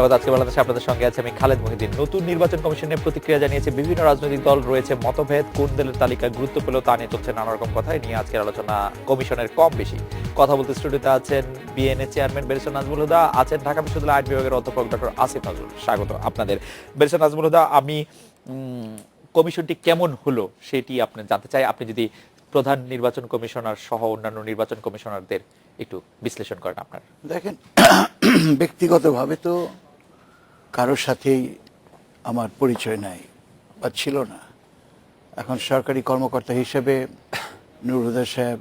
স্বাগত। আজকে বাংলাদেশে আপনাদের সঙ্গে আছে আমি খালেদ মহিউদ্দিন। নতুন নির্বাচন কমিশনের প্রতিক্রিয়া জানিয়েছে বিভিন্ন রাজনৈতিক দল, রয়েছে মতভেদ, কোন দলের তালিকায় গুরুত্ব পেল তা নিয়ে চলছে নানা রকম কথা। নিয়ে আজকের আলোচনা কমিশনের কম বেশি। কথা বলতে স্টুডিওতে আছেন বিএনএ চেয়ারম্যান ব্যারিস্টার নাজমুল হুদা, আছেন ঢাকা বিশ্ববিদ্যালয় আইন বিভাগের অধ্যাপক ডক্টর আসিফ নজরুল। স্বাগত আপনাদের। ব্যারিস্টার নাজমুল হুদা, আমি কমিশনটি কেমন হলো সেটি আপনি জানতে চাই। আপনি যদি প্রধান নির্বাচন কমিশনার সহ অন্যান্য নির্বাচন কমিশনারদের একটু বিশ্লেষণ করেন আপনার। দেখেন, ব্যক্তিগতভাবে তো কারোর সাথেই আমার পরিচয় নাই বা ছিল না। এখন সরকারি কর্মকর্তা হিসেবে নূর হুদা সাহেব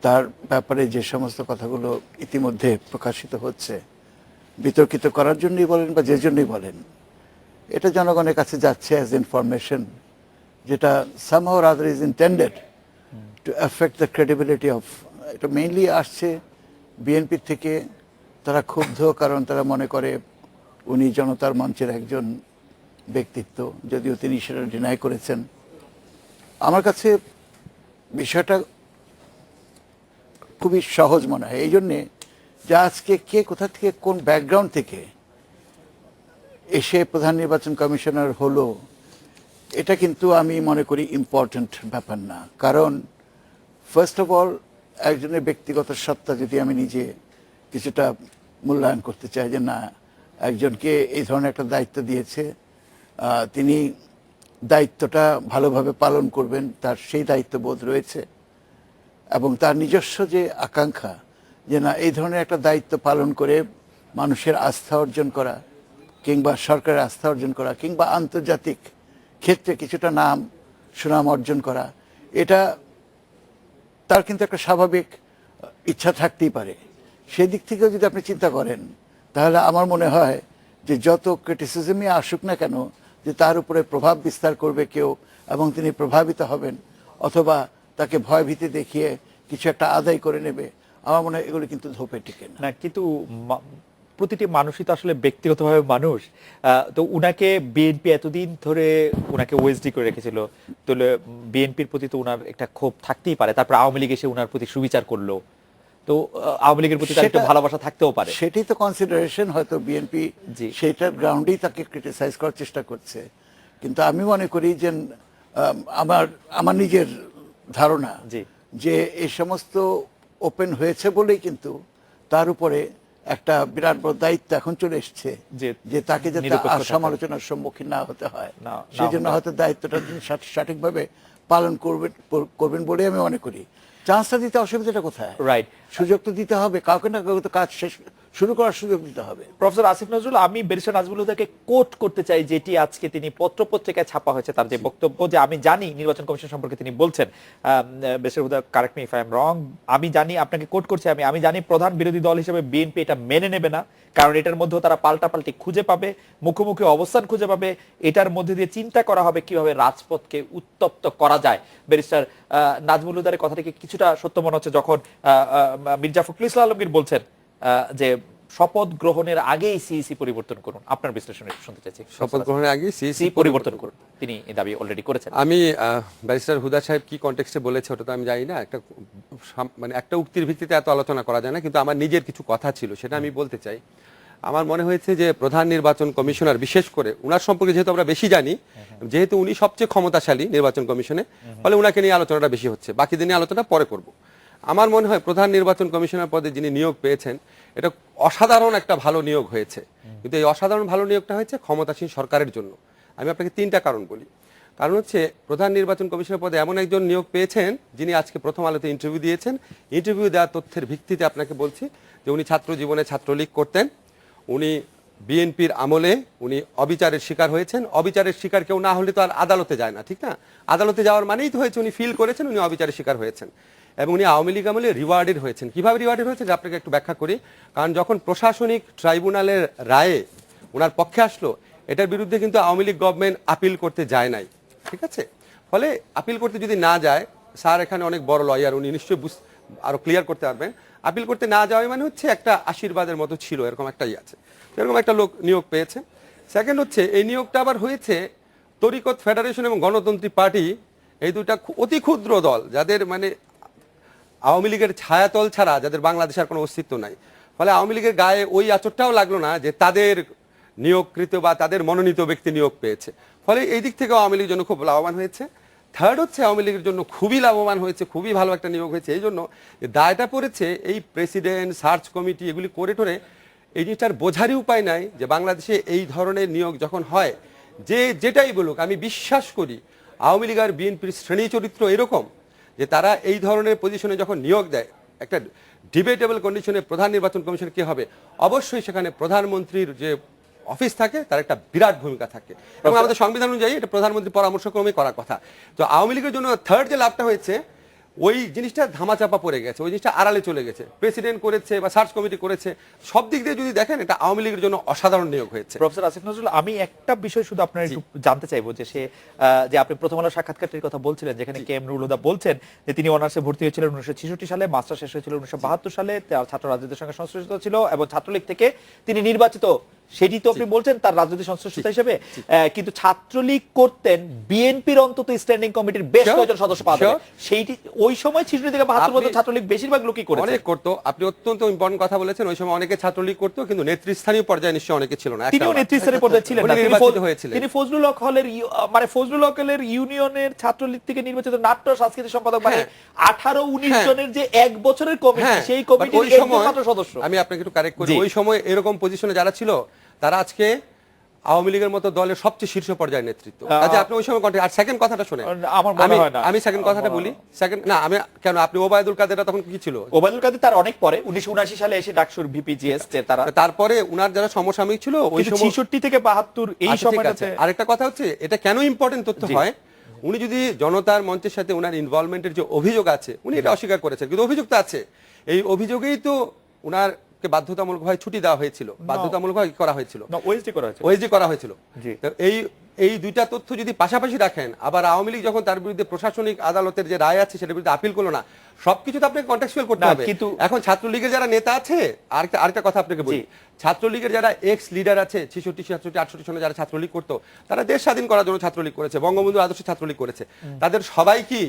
তার ব্যাপারে যে সমস্ত কথাগুলো ইতিমধ্যে প্রকাশিত হচ্ছে, বিতর্কিত করার জন্যই বলেন বা যে জন্যই বলেন, এটা জনগণের কাছে যাচ্ছে অ্যাজ ইনফরমেশন, যেটা somehow or other is intended to affect the credibility of, এটা মেইনলি আসছে বিএনপি থেকে। তারা ক্ষুব্ধ কারণ তারা মনে করে উনি জনতার মঞ্চের একজন ব্যক্তিত্ব, যদিও তিনি সেটা ডিনাই করেছেন। আমার কাছে বিষয়টা খুবই সহজ মনে হয় এই জন্যে যে আজকে কে কোথা থেকে কোন ব্যাকগ্রাউন্ড থেকে এসে প্রধান নির্বাচন কমিশনার হলো, এটা কিন্তু আমি মনে করি ইম্পর্ট্যান্ট ব্যাপার না। কারণ ফার্স্ট অফ অল, একজনের ব্যক্তিগত সত্তা যদি আমি নিজে কিছুটা মূল্যায়ন করতে চাই যে না, একজনকে এই ধরনের একটা দায়িত্ব দিয়েছে, তিনি দায়িত্বটা ভালোভাবে পালন করবেন, তার সেই দায়িত্ববোধ রয়েছে এবং তার নিজস্ব যে আকাঙ্ক্ষা যে না, এই ধরনের একটা দায়িত্ব পালন করে মানুষের আস্থা অর্জন করা কিংবা সরকারের আস্থা অর্জন করা কিংবা আন্তর্জাতিক ক্ষেত্রে কিছুটা নাম সুনাম অর্জন করা, এটা তার কিন্তু একটা স্বাভাবিক ইচ্ছা থাকতেই পারে। সেই দিক থেকেও যদি আপনি চিন্তা করেন, তাহলে আমার মনে হয় যে যত ক্রিটিসিজমই আসুক না কেন, যে তার উপরে প্রভাব বিস্তার করবে কেউ এবং তিনি প্রভাবিত হবেন অথবা তাকে ভয়ভীতি দেখিয়ে কিছু একটা আদায় করে নেবে, আমার মনে হয় এগুলো কিন্তু ধোপে টিকে না। কিন্তু প্রতিটি মানুষই তো আসলে ব্যক্তিগতভাবে মানুষ। তো উনাকে বিএনপি এতদিন ধরে উনাকে ওএসডি করে রেখেছিল, তাহলে বিএনপির প্রতি তো উনার একটা ক্ষোভ থাকতেই পারে। তারপর আওয়ামী লীগ এসে উনার প্রতি সুবিচার করলো, তো আওয়ামী লীগের প্রতি তার একটু ভালোবাসা থাকতেও পারে। সেটাই তো কনসিডারেশন, হয়তো বিএনপি সেটার গ্রাউন্ডেই তাকে ক্রিটিসাইজ করার চেষ্টা করছে। কিন্তু আমি মনে করি যে আমার নিজের ধারণা যে এই সমস্ত ওপেন হয়েছে বলেই কিন্তু তার উপরে একটা বিরাট বড় দায়িত্ব এখন চলে এসছে যে তাকে যাতে সমালোচনার সম্মুখীন না হতে হয়, সেই জন্য হয়তো দায়িত্বটা তিনি সঠিকভাবে পালন করবেন বলে আমি মনে করি। চান্সটা দিতে অসুবিধাটা কোথায়? রাইট, সুযোগ তো দিতে হবে, কাউকে না কাউকে তো কাজ শেষ শুরু করার সুযোগ দিতে হবে। প্রফেসর আসিফ নজরুল, আমি ব্যারিস্টার নাজমুল হুদাকে কোট করতে চাই, যেটি আজকে তিনি পত্রপত্রিকায় ছাপা হয়েছে, তার যে বক্তব্য, যে আমি জানি নির্বাচন কমিশন সম্পর্কে তিনি বলছেন, barrister Huda correct me if I am রং, আমি জানি, আপনাকে কোট করছি, আমি জানি প্রধান বিরোধী দল হিসেবে বিএনপি এটা মেনে নেবে না, কারণ এটার মধ্যেও তারা পাল্টাপাল্টি খুঁজে পাবে, মুখোমুখি অবস্থান খুঁজে পাবে, এটার মধ্যে দিয়ে চিন্তা করা হবে কিভাবে রাজপথকে উত্তপ্ত করা যায়। ব্যারিস্টার নাজমুল হুদার কথা থেকে কিছুটা সত্য মনে হচ্ছে যখন মির্জা ফখরুল ইসলাম আলমগীর বলছেন যে শপথ গ্রহণের আগেই সিইসি পরিবর্তন করুন। আপনার বিশ্লেষণ শুনতে চাইছি। শপথ গ্রহণের আগেই সিইসি পরিবর্তন করুন, তিনি এই দাবি অলরেডি করেছেন। আমি ব্যারিস্টার হুদা সাহেব কি কনটেক্সটে বলেছে ওটা তো আমি জানি না, মানে একটা উক্তির ভিত্তিতে এত আলোচনা করা যায় না, কিন্তু আমার নিজের কিছু কথা ছিল সেটা আমি বলতে চাই। আমার মনে হয়েছে যে প্রধান নির্বাচন কমিশনার, বিশেষ করে উনার সম্পর্কে যেহেতু আমরা বেশি জানি, যেহেতু উনি সবচেয়ে ক্ষমতাশালী নির্বাচন কমিশনে, ফলে উনাকে নিয়ে আলোচনাটা বেশি হচ্ছে, বাকি দিনে আলোচনা পরে করব। আমার মনে হয় প্রধান নির্বাচন কমিশনার পদে যিনি নিয়োগ পেয়েছেন, এটা অসাধারণ একটা ভালো নিয়োগ হয়েছে, কিন্তু এই অসাধারণ ভালো নিয়োগটা হয়েছে ক্ষমতাসীন সরকারের জন্য। আমি আপনাকে তিনটা কারণ বলি। কারণ হচ্ছে, প্রধান নির্বাচন কমিশনার পদে এমন একজন নিয়োগ পেয়েছেন যিনি আজকে প্রথম আলোতে ইন্টারভিউ দিয়েছেন। ইন্টারভিউ দেওয়া তথ্যের ভিত্তিতে আপনাকে বলছি যে উনি ছাত্র জীবনে ছাত্রলীগ করতেন, উনি বিএনপির আমলে উনি অবিচারের শিকার হয়েছেন। অবিচারের শিকার কেউ না হলে তো আর আদালতে যায় না, ঠিক না? আদালতে যাওয়ার মানেই তো হয়েছে উনি ফিল করেছেন উনি অবিচারের শিকার হয়েছেন, এবং উনি আওয়ামী লীগ আমলে রিওয়ার্ডেড হয়েছেন। কিভাবে রিওয়ার্ডেড হয়েছে যে আপনাকে একটু ব্যাখ্যা করি। কারণ যখন প্রশাসনিক ট্রাইব্যুনালের রায়ে ওনার পক্ষে আসলো, এটার বিরুদ্ধে কিন্তু আওয়ামী লীগ গভর্নমেন্ট আপিল করতে যায় নাই, ঠিক আছে? ফলে আপিল করতে যদি না যায়, স্যার এখানে অনেক বড় লয়ার, উনি নিশ্চয়ই আরো ক্লিয়ার করতে পারবেন, আপিল করতে না যাওয়া মানে হচ্ছে একটা আশীর্বাদের মতো ছিল, এরকম একটাই আছে, এরকম একটা লোক নিয়োগ পেয়েছে। সেকেন্ড হচ্ছে, এই নিয়োগটা আবার হয়েছে তরিকত ফেডারেশন এবং গণতন্ত্রী পার্টি, এই দুইটা অতি ক্ষুদ্র দল, যাদের মানে আওয়ামী লীগের ছায়াতল ছাড়া যাদের বাংলাদেশের কোনো অস্তিত্ব নাই। ফলে আওয়ামী লীগের গায়ে ওই আচরটাও লাগলো না যে তাদের নিয়োগকৃত বা তাদের মনোনীত ব্যক্তি নিয়োগ পেয়েছে, ফলে এই দিক থেকে আওয়ামী লীগের জন্য খুব লাভবান হয়েছে। থার্ড হচ্ছে আওয়ামী লীগের জন্য খুবই লাভবান হয়েছে, খুবই ভালো একটা নিয়োগ হয়েছে, এই জন্য যে দায়টা পড়েছে এই প্রেসিডেন্ট, সার্চ কমিটি এগুলি করে টোরে এই জিনিসটার বোঝারই উপায় নাই যে বাংলাদেশে এই ধরনের নিয়োগ যখন হয়, যে যেটাই বলুক, আমি বিশ্বাস করি আওয়ামী লীগ আর বিএনপির শ্রেণী চরিত্র এরকম যে তারা এই ধরনের পজিশনে যখন নিয়োগ দেয়, একটা ডিবেটেবল কন্ডিশনে প্রধান নির্বাচন কমিশন কি হবে, অবশ্যই সেখানে প্রধানমন্ত্রীর যে অফিস থাকে তার একটা বিরাট ভূমিকা থাকে, এবং আমাদের সংবিধান অনুযায়ী এটা প্রধানমন্ত্রী পরামর্শক্রমে করার কথা। তো আওয়ামী লীগের জন্য থার্ড যে লাভটা হয়েছে, ওই জিনিসটা ধামাচাপা পড়ে গেছে, ওই জিনিসটা আড়ালে চলে গেছে, প্রেসিডেন্ট করেছে বা সার্চ কমিটি করেছে, সব দিক দিয়ে যদি দেখেন এটা আওয়ামী লীগের জন্য অসাধারণ নিয়োগ হয়েছে। প্রফেসর আসিফ নজরুল, আমি একটা বিষয় শুধু আপনার একটু জানতে চাইবো যে যে আপনি প্রথম আলো সাক্ষাৎকারটির কথা বলছিলেন, যেখানে কে এম নুরুল হুদা বলছেন যে তিনি অনার্সে ভর্তি হয়েছিলেন 1966 সালে, মাস্টার শেষ হয়েছিল 1972 সালে, তার ছাত্র রাজনীতির সঙ্গে সংশ্লিষ্ট ছিল এবং ছাত্রলীগ থেকে তিনি নির্বাচিত, সেটি তো আপনি বলছেন তার রাজনৈতিক সংশ্লিষ্টতা হিসেবে, কিন্তু ছাত্রলীগ করতেন বিএনপির অন্তত স্ট্যান্ডিং কমিটির বেশ কয়েকজন সদস্য পাওয়া যাবে, সেইটি ওই সময় 66 থেকে 72 পর্যন্ত ছাত্রলীগ বেশিরভাগ লোকই করেছে। অনেক করতো, আপনি অত্যন্ত ইম্পর্টেন্ট কথা বলেছেন, ওই সময় অনেকে ছাত্রলীগ করতো, কিন্তু নেতৃস্থানীয় পর্যায়ে নিশ্চয়ই অনেকে ছিল না। তিনিও নেতৃস্থানীয় পর্যায়ে ছিলেন না, তিনি ফজলুল হক হলের মানে ফজলুল হকের ইউনিয়নের ছাত্রলীগ থেকে নির্বাচিত নাট্য সাংস্কৃতিক সম্পাদক, মানে 18-19 জনের যে এক বছরের কমিটি, সেই কমিটির একজন মাত্র সদস্য। আমি আপনাকে একটু কারেক্ট করি, ওই সময় এরকম পজিশনে যারা ছিল তারা আজকে আওয়ামী লীগের মতো দলের সবচেয়ে শীর্ষ পর্যায়ের নেতৃত্ব। আচ্ছা, আপনি ওই সময় আর সেকেন্ড কথাটা শুনে আমার মনে হয় না, আমি সেকেন্ড কথাটা বলি। সেকেন্ড না, আমি কেন, আপনি ওবায়দুল কাদেররা তখন কি ছিল? ওবায়দুল কাদের তার অনেক পরে 1979 সালে এসে ডাকসুর ভিপিজিএস, তারা তারপরে উনার যারা সমসাময়িক ছিল ওই সময় 66 থেকে 72 এই সময়টাতে। আরেকটা কথা হচ্ছে, এটা কেন ইম্পর্টেন্ট তথ্য হয়, উনি যদি জনতার মঞ্চের সাথে ওনার ইনভলভমেন্টের যে অভিযোগ আছে, উনি এটা অস্বীকার করেছেন, কিন্তু অভিযোগ তো আছে, এই অভিযোগেই তো উনার বাধ্যতামূলকভাবে ছুটি দেওয়া হয়েছিল, বাধ্যতামূলকভাবে করা হয়েছিল, ওএসডি করা হয়েছিল। তো এই দুইটা তথ্য যদি পাশাপাশি রাখেন, আবার আওয়ামী লীগ যখন তার বিরুদ্ধে প্রশাসনিক আদালতের যে রায় আছে সেটার বিরুদ্ধে আপিল করলো না, সবকিছু তো আপনাকে কন্টেক্সচুয়াল করতে হবে। কিন্তু এখন ছাত্রলীগের যারা নেতা আছে, আরেকটা কথা আপনাকে বলি, ছাত্রলীগের যারা এক্স লিডার আছে 66, 67, 68 সনে যারা ছাত্রলীগ করতো, তারা দেশ স্বাধীন করার জন্য ছাত্রলীগ করেছে, বঙ্গবন্ধু আদর্শে ছাত্রলীগ করেছে, তাদের সবাই কি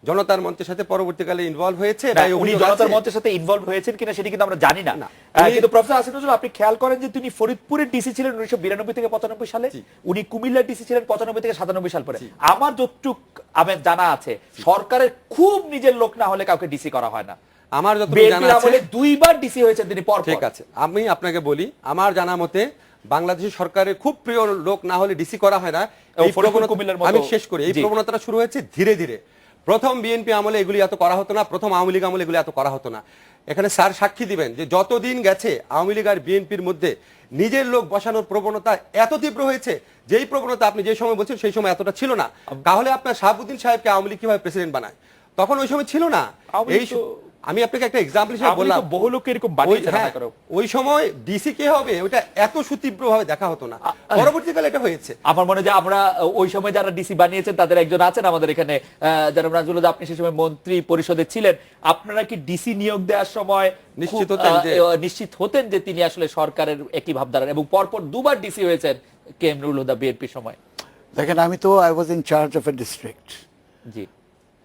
জনতার মঞ্চের সাথে পরবর্তীকালে ইনভলভ হয়েছে? উনি জনতার মঞ্চের সাথে ইনভলভ হয়েছেন কিনা সেটি কিন্তু আমরা জানি না। কিন্তু প্রফেসর আসিফ নজরুল, আপনি খেয়াল করেন যে তিনি ফরিদপুরের ডিসি ছিলেন 1992 থেকে 95 সালে, উনি কুমিল্লার ডিসি ছিলেন 95 থেকে 97 সাল পরে। আমার যতটুক আমার জানা আছে, সরকারের খুব নিজের লোক না হলে কাউকে ডিসি করা হয় না। আমার যতটুকু জানা আছে, দুইবার ডিসি হয়েছেন তিনি পর। ঠিক আছে, আমি আপনাকে বলি, আমার জানা মতে বাংলাদেশ সরকারের খুব প্রিয় লোক না হলে ডিসি করা হয় না। আমি শেষ করি, এই প্রবণতাটা শুরু হয়েছে ধীরে ধীরে। প্রথম বিএনপি আমলে এগুলি এত করা হতো না, প্রথম আওয়ামী লীগ আমলে এগুলি এত করা হতো না। এখানে স্যার সাক্ষী দিবেন যে যতদিন গেছে আওয়ামী লীগ আর বিএনপির মধ্যে নিজের লোক বসানোর প্রবণতা এত তীব্র হয়েছে, যেই প্রবণতা আপনি যে সময় বলছেন সেই সময় এতটা ছিল না। তাহলে আপনার শাহাবুদ্দিন সাহেবকে আওয়ামী লীগ কিভাবে প্রেসিডেন্ট বানায়, তখন ওই সময় ছিল না। আমি আপনাকে একটা এক্সাম্পল হিসেবে বললাম, বহু লোক এরকম বানিয়েছে, ওই সময় ডিসি কে হবে ওটা এত সুতীব্রভাবে দেখা হতো না, পরবর্তীকালে এটা হয়েছে। আমার মনে হয় আমরা ওই সময় যারা ডিসি বানিয়েছেন তাদের একজন আছেন আমাদের এখানে, যারা নাজমুল হুদা, আপনি সেই সময় মন্ত্রী পরিষদে ছিলেন, আপনারা কি ডিসি নিয়োগ দেওয়ার সময় নিশ্চিত হতেন যে তিনি আসলে সরকারের একই ভাবধারা, এবং পরপর দুবার ডিসি হয়েছেন কে এম নুরুল হুদা বিএনপির সময়? দেখেন, আমি তো I was in charge of a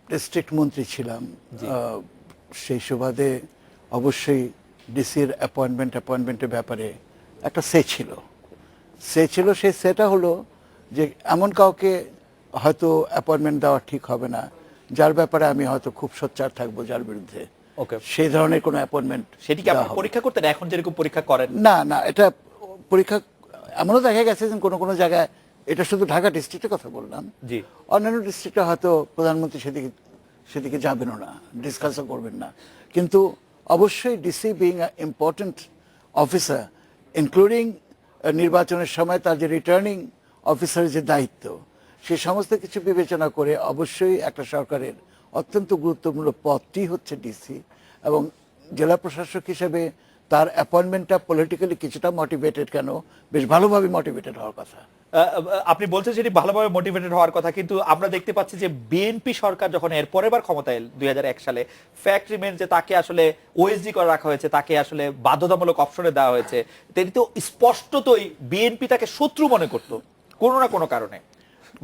district মন্ত্রী ছিলাম, সেই সুবাদে অবশ্যই ডিসির অ্যাপয়েন্টমেন্টের ব্যাপারে একটা সে ছিল। সেই সেটা হলো যে এমন কাউকে হয়তো অ্যাপয়েন্টমেন্ট দেওয়া ঠিক হবে না যার ব্যাপারে আমি হয়তো খুব সোচ্চার থাকবো, যার বিরুদ্ধে সেই ধরনের কোনো অ্যাপয়েন্টমেন্ট। সেটি কি আপনি পরীক্ষা করতেন এখন যেরকম পরীক্ষা করেন? না, এটা পরীক্ষা এমনও দেখা গেছে যে কোনো জায়গায়, এটা শুধু ঢাকা ডিস্ট্রিক্টের কথা বললাম, অন্যান্য ডিস্ট্রিক্টে হয়তো প্রধানমন্ত্রী সেদিকে যাবেনও না, ডিসকাসও করবেন না। কিন্তু অবশ্যই DC being a important officer, including নির্বাচনের সময় তার যে রিটার্নিং অফিসারের যে দায়িত্ব, সে সমস্ত কিছু বিবেচনা করে অবশ্যই একটা সরকারের অত্যন্ত গুরুত্বপূর্ণ পদটি হচ্ছে ডিসি, এবং জেলা প্রশাসক হিসেবে তার অ্যাপয়েন্টমেন্টটা পলিটিক্যালি কিছুটা মোটিভেটেড, কেন বেশ ভালোভাবে মোটিভেটেড হওয়ার কথা। আপনি বলছেন সেটি ভালোভাবে মোটিভেটেড হওয়ার কথা, কিন্তু আমরা দেখতে পাচ্ছি যে বিএনপি সরকার যখন এর পরের বার ক্ষমতায় এল 2001 সালে, ফ্যাক্ট রিমেইনস যে তাকে আসলে ওএসডি করে রাখা হয়েছে, তাকে আসলে বাধ্যতামূলক অপশনে দেওয়া হয়েছে। তিনি তো স্পষ্টতই বিএনপি তাকে শত্রু মনে করতো কোনো না কোনো কারণে,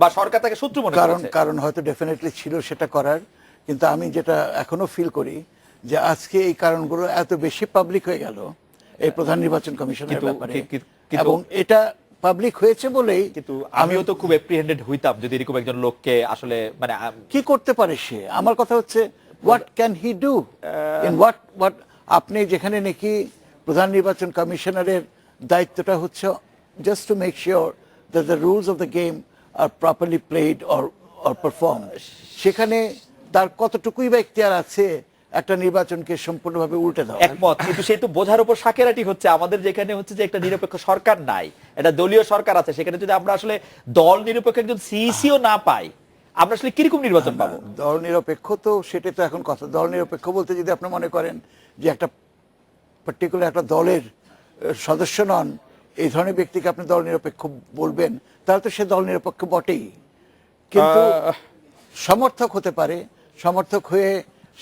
বা সরকার তাকে শত্রু মনে করছে। কারণ হয়তো ডেফিনেটলি ছিল সেটা করার, কিন্তু আমি যেটা এখনো ফিল করি যে আজকে এই কারণগুলো এত বেশি পাবলিক হয়ে গেল এই প্রধান নির্বাচন কমিশনের ব্যাপারে, এবং এটা পাবলিক হয়েছে বলেই কিন্তু আমিও তো খুব এপ্রিহেন্ডেড হইতাম যদি এরকম একজন লোককে আসলে মানে কি করতে পারে সে। আমার কথা হচ্ছে what can he do in what আপনি যেখানে নাকি প্রধান নির্বাচন কমিশনারের দায়িত্বটা হচ্ছে just to make sure that the rules of the game are properly played or perform, সেখানে তার কতটুকুই বা ইখতিয়ার আছে একটা নির্বাচনকে সম্পূর্ণভাবে উল্টে দেওয়া। একমত, কিন্তু সেই তো বোঝার উপর সাকেরাটি হচ্ছে আমাদের যেখানে হচ্ছে যে একটা নিরপেক্ষ সরকার নাই, একটা দলীয় সরকার আছে, সেখানে যদি আমরা আসলে দল নিরপেক্ষ একজন সিইসিও না পাই আমরা আসলে কিরকম নির্বাচন পাবো? দল নিরপেক্ষ তো সেটাই তো এখন কথা। দল নিরপেক্ষ বলতে যদি আপনি মনে করেন যে একটা পার্টিকুলার একটা দলের সদস্য নন এই ধরনের ব্যক্তিকে আপনি দল নিরপেক্ষ বলবেন, তাহলে তো সে দল নিরপেক্ষ বটেই। কিন্তু সমর্থক হতে পারে, সমর্থক হয়ে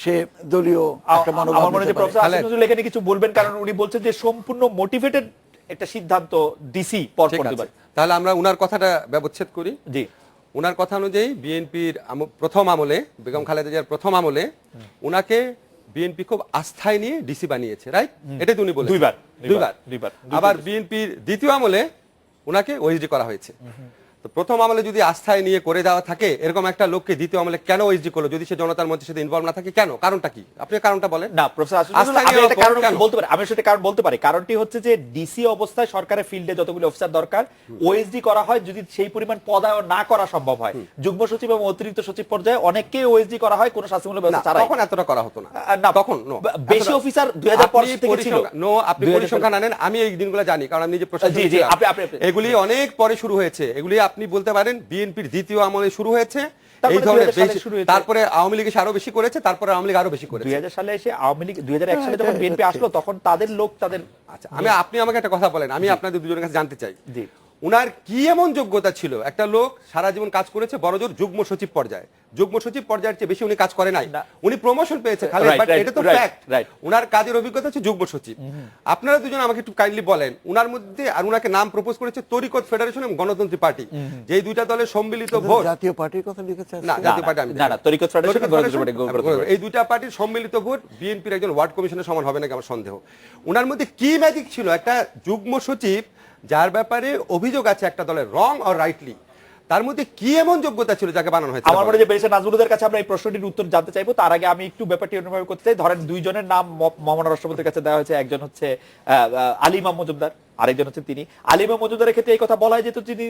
সে দলীয় একটা মনোভাব আমার মনে হয় যে নিতে পারে। প্রফেসর আসিফ নজরুল এখানে কিছু বলবেন, কারণ উনি বলছেন যে সম্পূর্ণ মোটিভেটেড একটা সিদ্ধান্ত ডিসি পর ঠিক পর আছে, দিবার। তাহলে আমরা উনার কথাটা ব্যবচ্ছেদ করি। জি, উনার কথা অনুযায়ী বিএনপির প্রথম আমলে, বেগম খালেদা জিয়ার প্রথম আমলে উনাকে বিএনপি খুব আস্থায় নিয়ে ডিসি বানিয়েছে, রাইট? এটাই তো উনি বলেছেন। দুইবার। আবার বিএনপির দ্বিতীয় আমলে উনাকে ওএসডি করা হয়েছে। তো প্রথম আমলে যদি আস্থায় নিয়ে করে দেওয়া থাকে, এরকম একটা লোককে দ্বিতীয় আমলে কেন ওএসডি করলো যদি সে জনতার মধ্যে সাথে ইনভলভ না থাকে? কেন? কারণটা কি? আপনি কারণটা বলেন। না প্রফেসর আসিফ নজরুল, আস্থায় আমি নেওয়ার একটা পর কারণ কেন? বলতে পারি, আমি সেটা কারণ বলতে পারি। কারণটি হচ্ছে যে ডিসি অবস্থায় সরকারের ফিল্ডে যতগুলো অফিসার দরকার ওএসডি করা হয় যদি সেই পরিমাণ পদায়ন না করা সম্ভব হয়। যুগ্ম সচিব এবং অতিরিক্ত সচিব পর্যায়ে অনেককে ওএসডি করা হয় কোনো শাস্তিমূলক না, ব্যবস্থা ছাড়াই। তখন এতটা করা হতো না। না তখন no। বেশি অফিসার 2005 থেকে ছিল। আপনি পরিসংখ্যান আনেন, আমি এই দিনগুলো জানি কারণ আমি নিজে প্রশাসনে জি, জি, ছিলাম। আপনি। এগুলি অনেক পরে শুরু হয়েছে। এগুলি আপনি বলতে পারেন বিএনপির দ্বিতীয় আমলে শুরু হয়েছে। তারপরে এই ধরনের 2000 সালে শুরু হয়েছে। তারপরে আওয়ামী লীগ আরো বেশি করেছে, তারপরে আওয়ামী লীগ আরো বেশি করেছে। 2000 সালে এসে আওয়ামী লীগ 2001 সালে যখন বিএনপি আসলো তখন তাদের লোক তাদের। আচ্ছা, আপনি আমাকে একটা কথা বলেন, আমি আপনাদের দুজনের কাছে জানতে চাই, জি। উনার কি এমন যোগ্যতা ছিল? একটা লোক সারা জীবন কাজ করেছে বড়জোর যুগ্ম সচিব পর্যায়ে, যুগ্ম সচিব পর্যায়ের চেয়ে বেশি উনি কাজ করে নাই। না। উনি প্রমোশন পেয়েছে খালি, Right, বাট right, এটা তো right, ফ্যাক্ট। right. উনার কাজের অভিজ্ঞতা হচ্ছে যুগ্ম সচিব। আপনারা দুজন আমাকে একটু কাইন্ডলি বলেন, উনার মধ্যে আর উনাকে নাম প্রপোজ করেছে তরিকত ফেডারেশন এবং গণতন্ত্রী পার্টি, যে দুইটা দলের সম্মিলিত ভোট। জাতীয় পার্টির কথা লিখেছে না, জাতীয় পার্টি আমি না, না, তরিকত ফেডারেশন এবং গণতন্ত্রী পার্টি, গণতন্ত্রী পার্টি, এই দুইটা পার্টির সম্মিলিত ভোট বিএনপির একজন ওয়ার্ড কমিশনের সমান হবে নাকি আমার সন্দেহ। উনার মধ্যে কি ম্যাজিক ছিল? একটা যুগ্ম সচিব যার ব্যাপারে অভিযোগ আছে একটা দলের রং অর রাইটলি, তার মধ্যে কি এমন যোগ্যতা ছিল যাকে বানানো হয়েছে? আমার মনে হয় যে ব্যারিস্টার নাজমুলদের কাছে আমরা এই প্রশ্নটির উত্তর জানতে চাইবো। তার আগে আমি একটু ব্যাপারটি অনুভব করতে চাই। ধরেন দুইজনের নাম মহামান্য রাষ্ট্রপতির কাছে দেওয়া হয়েছে, একজন হচ্ছে আলী ইমাম মজুমদার, আরেকজন হচ্ছে তিনি। আলী ইমাম মজুমদারের ক্ষেত্রে এই কথা বলা হয় যে তিনি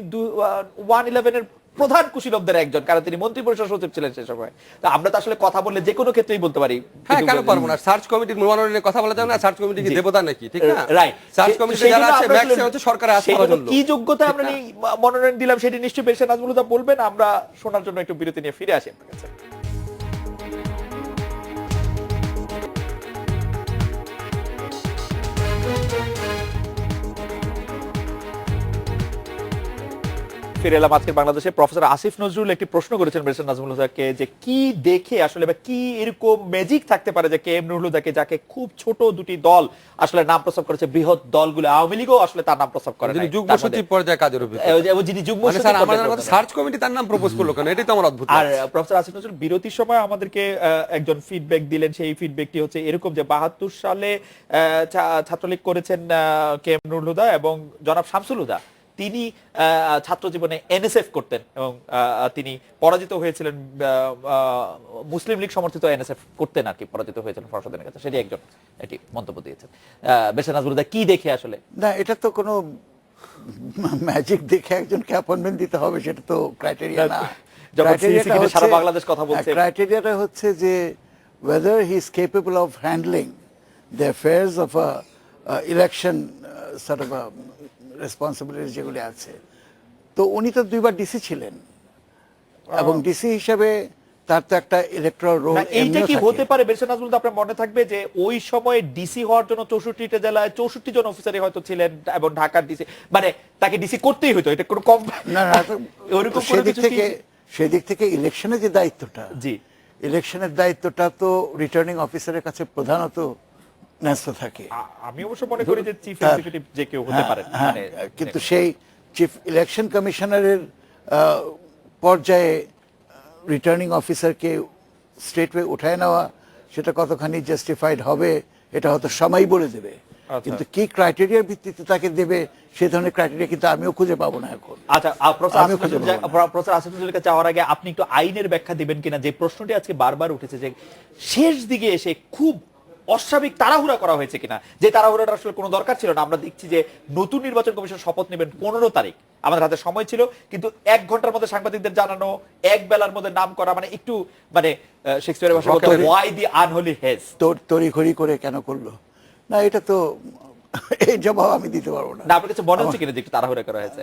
111 এর প্রধান কুশীলবদের একজন, কারণ তিনি মন্ত্রী পরিষদ সচিব ছিলেন সে সময়। তা আমরা তো আসলে কথা বললে যে কোনো ক্ষেত্রেই বলতে পারি। হ্যাঁ, কেন পারবো না? সার্চ কমিটির মনোনয়নের কথা বলা যাবে না? সার্চ কমিটি কি দেবতা নাকি? ঠিক না? রাইট। সার্চ কমিটি যারা আছে ম্যাক্সিমাম হচ্ছে সরকারের আস্থাভাজন লোক। কি যোগ্যতা আমরা মনোনয়ন দিলাম সেটি নিশ্চয়ই ব্যারিস্টার নাজমুল হুদা বলবেন। আমরা শোনার জন্য একটু বিরতি নিয়ে ফিরে আসি আপনার কাছে। ফিরে এলাম আজকের বাংলাদেশে। প্রফেসর আসিফ নজরুল একটি প্রশ্ন করেছেন ব্যারিস্টার নাজমুল হুদাকে যে কি দেখে আসলে বা কি এরকম ম্যাজিক থাকতে পারে যে কে এম নুরুল হুদাকে, যাকে খুব ছোট দুটি দল আসলে নাম প্রস্তাব করেছে, বৃহৎ দলগুলো আওয়ামী লীগও আসলে তার নাম প্রস্তাব করে নাই, যুগ্ম সচিব পর্যায়ে কাজের অভিজ্ঞতা, যিনি যুগ্ম মানে সচিব স্যার আমার পর্যায়ে কথা সার্চ কমিটি তার নাম প্রপোজ করলো কেন? এটাই তো আমার অদ্ভুত। আর প্রফেসর আসিফ নজরুল বিরতির সময় আমাদেরকে একজন ফিডব্যাক দিলেন। সেই ফিডব্যাকটি হচ্ছে এরকম যে 72 সালে ছাত্রলীগ করেছেন কে এম নুরুল হুদা এবং জনাব শামসুল হুদা তিনি ছাত্র জীবনে এনএসএফ করতেন এবং তিনি পরাজিত হয়েছিলেন, মুসলিম লীগ সমর্থিত এনএসএফ করতেন আর কি, পরাজিত হয়েছিলেন ফরসদের কাছে। সেটি একজন এটি মন্তব্য দিয়েছেন। ব্যারিস্টার নাজমুল হুদা কি দেখে আসলে? না, এটা তো কোনো ম্যাজিক দেখে একজনকে অ্যাপয়েন্টমেন্ট দিতে হবে সেটা তো ক্রাইটেরিয়া না। যখন সিইসি কিনে সারা বাংলাদেশ কথা বলছে, ক্রাইটেরিয়াটা হচ্ছে যে whether he is capable of handling the affairs of a election sort of a responsibility যেগুলি আছে। তো উনি তো দুইবার ডিসি ছিলেন এবং ডিসি হিসেবে তার তো একটা ইলেকট্রাল রোল। এইটা কি হতে পারে ব্যারিস্টার নাজমুল হুদা? আপনার মনে থাকবে যে ওই সময় ডিসি হওয়ার জন্য 64টা জেলায় 64 জন অফিসারই হয়তো ছিলেন এবং ঢাকার ডিসি মানে তাকে ডিসি করতেই হতো, এটা কোনো কম না না। ওরকম কোনো কিছু সেদিক থেকে ইলেকশনের যে দায়িত্বটা, জি, ইলেকশনের দায়িত্বটা তো রিটার্নিং অফিসারের কাছে প্রধানত ন্যস্ত থাকে। আমি অবশ্য মনে করি যে চিফ এক্সিকিউটিভ যে কেউ হতে পারেন, মানে কিন্তু সেই চিফ ইলেকশন কমিশনারের পর্যায়ে রিটার্নিং অফিসারকে স্ট্রেটওয়ে উঠায় নেওয়া সেটা কতখানি জাস্টিফাইড হবে এটা হয়তো সময় বলে দেবে। আচ্ছা। কিন্তু কি ক্রাইটেরিয়ার ভিত্তিতে তাকে দেবে সে ধরনের ক্রাইটেরিয়া কিন্তু আমিও খুঁজে পাবো না এখন। আচ্ছা, আমিও খুঁজে পাবো না। প্রফেসর আসিফ নজরুলের কাছে যাওয়ার আগে আপনি একটু আইনের ব্যাখ্যা দিবেন কিনা, যে প্রশ্নটি আজকে বারবার উঠেছে যে শেষ দিকে এসে খুব অস্বাভাবিক তাড়াহুড়া করা হয়েছে কিনা, যে তাড়াহুড়াটা আসলে কোনো দরকার ছিল না। আমরা দেখছি যে নতুন নির্বাচন কমিশন শপথ নেবেন 15 তারিখ, আমাদের হাতে সময় ছিল, কিন্তু 1 ঘন্টার মধ্যে সাংবাদিকদের জানানো, এক বেলার মধ্যে নাম করা, মানে একটু মানে শেক্সপিয়ারের ভাষায় বলতে ওয়াই দি আনহোলি হেজ। তড়িঘড়ি করে কেন করলো না, এটা তো এই জবাব আমি দিতে পারবো না। না, আপনার কাছে মনে হচ্ছে কিনা যে একটু তাড়াহুড়া করা হয়েছে?